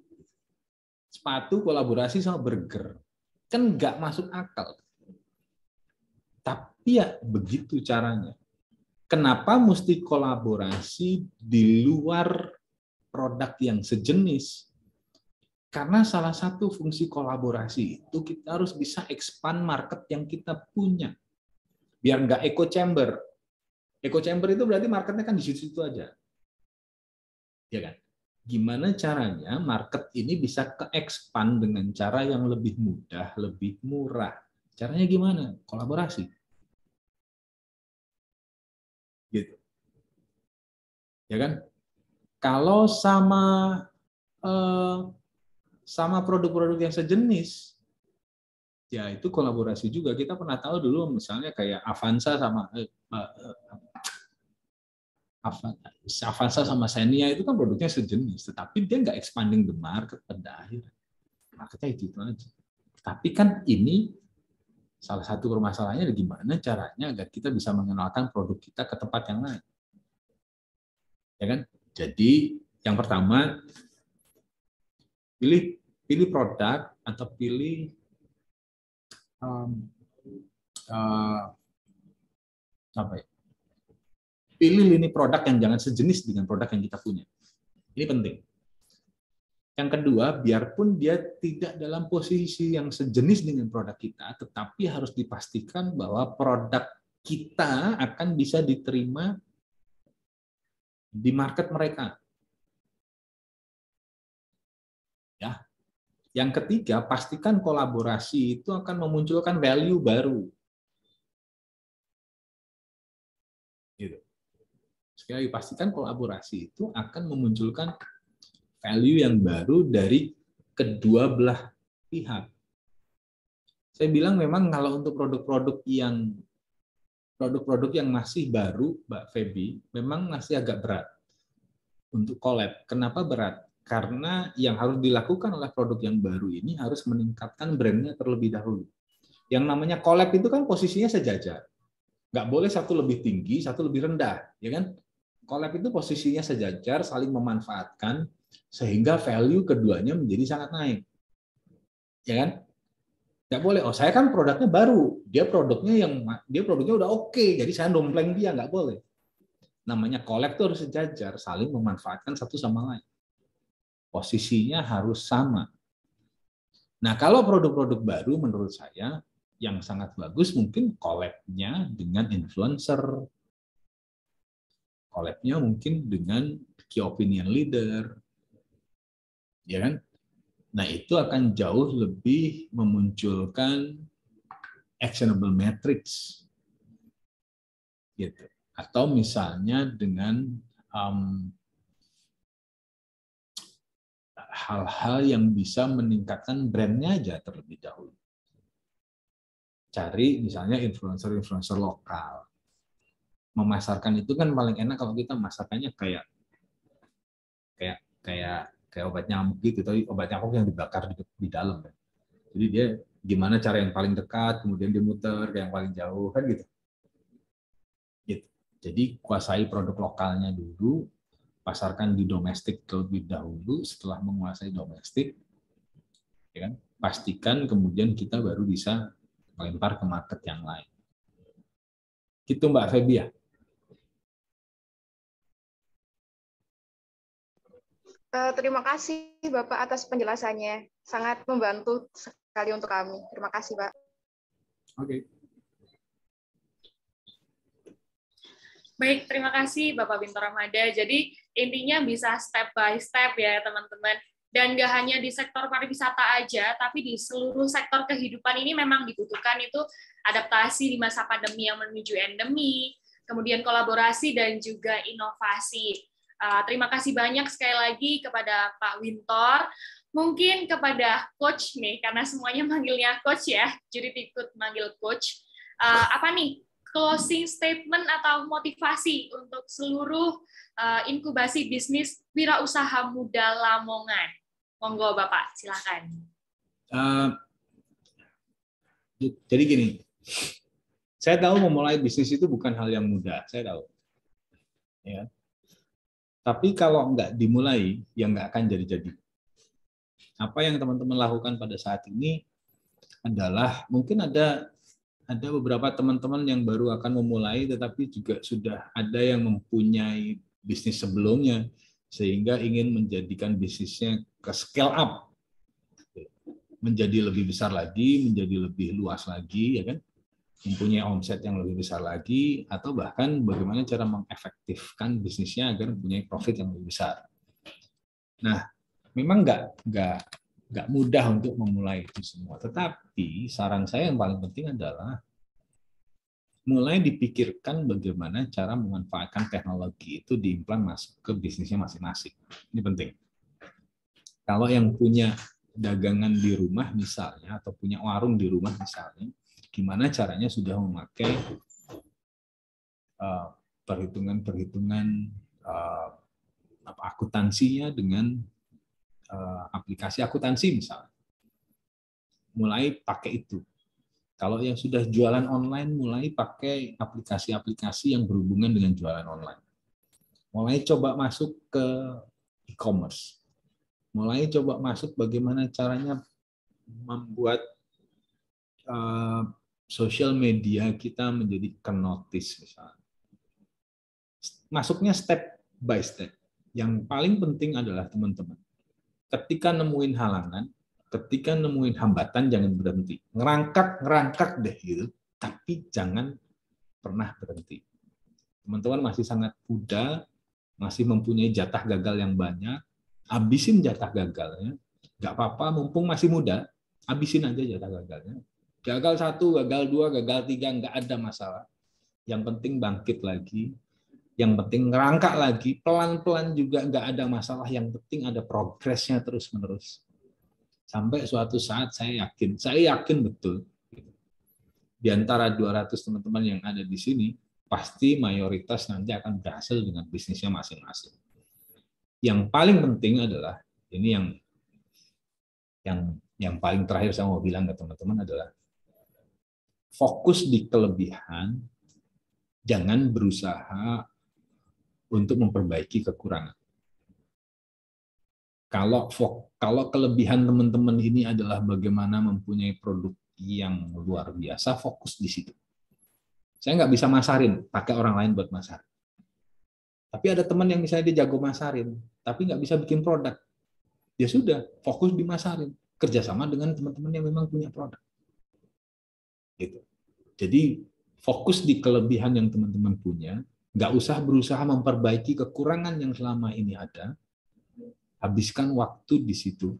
Sepatu kolaborasi sama burger, kan nggak masuk akal. Tapi ya begitu caranya. Kenapa mesti kolaborasi di luar produk yang sejenis? Karena salah satu fungsi kolaborasi itu kita harus bisa expand market yang kita punya. Biar nggak echo chamber. Echo chamber itu berarti marketnya kan di situ-situ aja. Ya kan? Gimana caranya market ini bisa ke-expand dengan cara yang lebih mudah, lebih murah. Caranya gimana? Kolaborasi. Gitu. Ya kan? Kalau sama produk-produk yang sejenis, ya itu kolaborasi juga. Kita pernah tahu dulu misalnya kayak Avanza sama Xenia itu kan produknya sejenis, tetapi dia nggak expanding the market pada akhirnya. Marketnya itu aja. Tapi kan ini salah satu permasalahannya gimana caranya agar kita bisa mengenalkan produk kita ke tempat yang lain. Ya kan? Jadi yang pertama pilih produk atau pilih pilih lini produk yang jangan sejenis dengan produk yang kita punya. Ini penting. Yang kedua, biarpun dia tidak dalam posisi yang sejenis dengan produk kita, tetapi harus dipastikan bahwa produk kita akan bisa diterima di market mereka. Ya. Yang ketiga, pastikan kolaborasi itu akan memunculkan value baru. Gitu. Sekali lagi, pastikan kolaborasi itu akan memunculkan value yang baru dari kedua belah pihak. Saya bilang memang kalau untuk produk-produk yang masih baru, Mbak Feby, memang masih agak berat untuk collab. Kenapa berat? Karena yang harus dilakukan oleh produk yang baru ini harus meningkatkan brandnya terlebih dahulu. Yang namanya collab itu kan posisinya sejajar. Nggak boleh satu lebih tinggi, satu lebih rendah. Ya kan? Collab itu posisinya sejajar, saling memanfaatkan, sehingga value keduanya menjadi sangat naik. Ya kan? Nggak boleh, oh saya kan produknya baru, dia produknya udah oke, jadi saya dompleng dia, nggak boleh. Namanya collab itu harus sejajar, saling memanfaatkan satu sama lain. Posisinya harus sama. Nah, kalau produk-produk baru menurut saya yang sangat bagus mungkin collab-nya dengan influencer, collab-nya mungkin dengan key opinion leader, ya kan? Nah, itu akan jauh lebih memunculkan actionable metrics, gitu. Atau misalnya dengan hal-hal yang bisa meningkatkan brandnya aja terlebih dahulu. Cari misalnya influencer-influencer lokal. Memasarkan itu kan paling enak kalau kita masarkannya kayak obat nyamuk gitu, tapi obat nyamuk yang dibakar di dalam. Jadi dia gimana cara yang paling dekat, kemudian dia muter ke yang paling jauh, kan gitu. Jadi kuasai produk lokalnya dulu, pasarkan di domestik terlebih dahulu. Setelah menguasai domestik, ya kan, pastikan kemudian kita baru bisa melempar ke market yang lain. Gitu Mbak Feby ya. Terima kasih Bapak atas penjelasannya. Sangat membantu sekali untuk kami. Terima kasih, Pak. Oke. Baik, terima kasih Bapak Binto Ramada. Jadi intinya bisa step by step ya teman-teman. Dan nggak hanya di sektor pariwisata aja, tapi di seluruh sektor kehidupan ini memang dibutuhkan itu adaptasi di masa pandemi yang menuju endemi, kemudian kolaborasi dan juga inovasi. Terima kasih banyak sekali lagi kepada Pak Wintor. Mungkin kepada Coach nih, karena semuanya manggilnya Coach ya, jadi ikut manggil Coach. Apa nih closing statement atau motivasi untuk seluruh inkubasi bisnis wirausaha muda Lamongan? Monggo Bapak, silakan. Jadi gini, saya tahu memulai bisnis itu bukan hal yang mudah, saya tahu. Ya. Tapi kalau nggak dimulai, ya nggak akan jadi-jadi. Apa yang teman-teman lakukan pada saat ini adalah mungkin ada beberapa teman-teman yang baru akan memulai, tetapi juga sudah ada yang mempunyai bisnis sebelumnya, sehingga ingin menjadikan bisnisnya ke scale up, menjadi lebih besar lagi, menjadi lebih luas lagi, ya kan? Mempunyai omset yang lebih besar lagi, atau bahkan bagaimana cara mengefektifkan bisnisnya agar mempunyai profit yang lebih besar. Nah, memang nggak mudah untuk memulai itu semua. Tetapi saran saya yang paling penting adalah mulai dipikirkan bagaimana cara memanfaatkan teknologi itu diimplan masuk ke bisnisnya masing-masing. Ini penting. Kalau yang punya dagangan di rumah misalnya, atau punya warung di rumah misalnya, gimana caranya sudah memakai perhitungan akuntansinya dengan aplikasi akuntansi misalnya. Mulai pakai itu. Kalau yang sudah jualan online, mulai pakai aplikasi-aplikasi yang berhubungan dengan jualan online. Mulai coba masuk ke e-commerce. Mulai coba masuk bagaimana caranya membuat sosial media kita menjadi notice misalnya. Masuknya step by step. Yang paling penting adalah teman-teman, ketika nemuin halangan, ketika nemuin hambatan, jangan berhenti. Ngerangkak deh gitu, tapi jangan pernah berhenti. Teman-teman masih sangat muda, masih mempunyai jatah gagal yang banyak, habisin jatah gagalnya. Nggak apa-apa, mumpung masih muda, habisin aja jatah gagalnya. Gagal 1, gagal 2, gagal 3, nggak ada masalah. Yang penting bangkit lagi, yang penting ngerangkak lagi, pelan-pelan juga nggak ada masalah, yang penting ada progresnya terus-menerus. Sampai suatu saat saya yakin betul, di antara 200 teman-teman yang ada di sini, pasti mayoritas nanti akan berhasil dengan bisnisnya masing-masing. Yang paling penting adalah, ini yang paling terakhir saya mau bilang ke teman-teman adalah, fokus di kelebihan, jangan berusaha untuk memperbaiki kekurangan. Kalau kelebihan teman-teman ini adalah bagaimana mempunyai produk yang luar biasa, fokus di situ. Saya nggak bisa masarin, pakai orang lain buat masarin. Tapi ada teman yang misalnya dia jago masarin, tapi nggak bisa bikin produk. Ya sudah, fokus di masarin. Kerjasama dengan teman-teman yang memang punya produk. Gitu. Jadi fokus di kelebihan yang teman-teman punya, nggak usah berusaha memperbaiki kekurangan yang selama ini ada. Habiskan waktu di situ,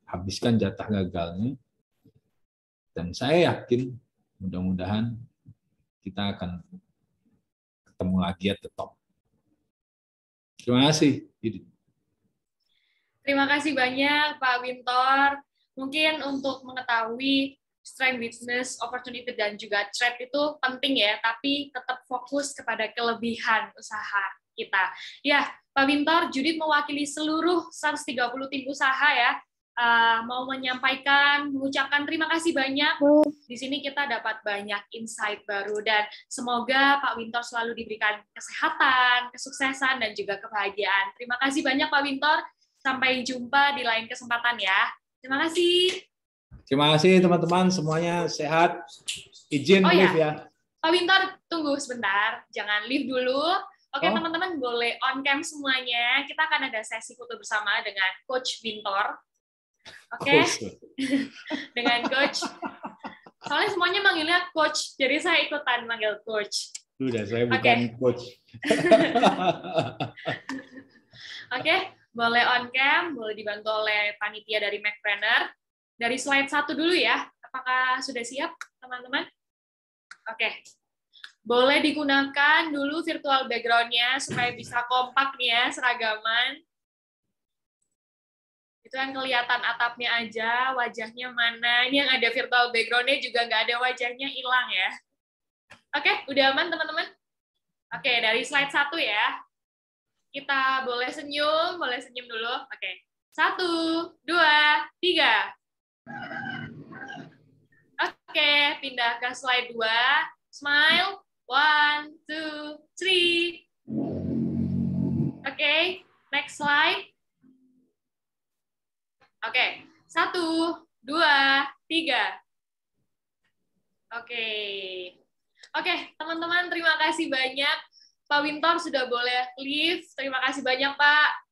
habiskan jatah gagalnya, dan saya yakin mudah-mudahan kita akan ketemu lagi at the top. Terima kasih. Terima kasih banyak Pak Wintor. Mungkin untuk mengetahui strength, weakness, opportunity, dan juga threat itu penting ya, tapi tetap fokus kepada kelebihan usaha kita. Ya, Pak Wintor, Judith mewakili seluruh 130 tim usaha ya, mau mengucapkan terima kasih banyak. Di sini kita dapat banyak insight baru, dan semoga Pak Wintor selalu diberikan kesehatan, kesuksesan, dan juga kebahagiaan. Terima kasih banyak Pak Wintor. Sampai jumpa di lain kesempatan ya. Terima kasih. Terima kasih teman-teman, semuanya sehat. Izin live ya. Pak Wintor, tunggu sebentar. Jangan leave dulu. Oke, teman-teman boleh on cam semuanya. Kita akan ada sesi foto bersama dengan Coach Wintor. Oke. Dengan Coach. Soalnya semuanya manggilnya Coach, jadi saya ikutan manggil Coach. Sudah, saya bukan Coach. Oke, boleh on cam, boleh dibantu oleh panitia dari Macpreneur. Dari slide 1 dulu ya. Apakah sudah siap, teman-teman? Oke. Boleh digunakan dulu virtual background-nya supaya bisa kompak nih ya, seragaman. Itu yang kelihatan atapnya aja, wajahnya mana. Ini yang ada virtual background-nya juga nggak ada wajahnya, hilang ya. Oke, udah aman teman-teman? Oke, dari slide 1 ya. Kita boleh senyum dulu. Oke, 1, 2, 3. Oke, pindah ke slide 2. Smile. 1, 2, 3. Oke, next slide. Oke, 1, 2, 3. Oke, teman-teman terima kasih banyak. Pak Wintor sudah boleh leave. Terima kasih banyak, Pak.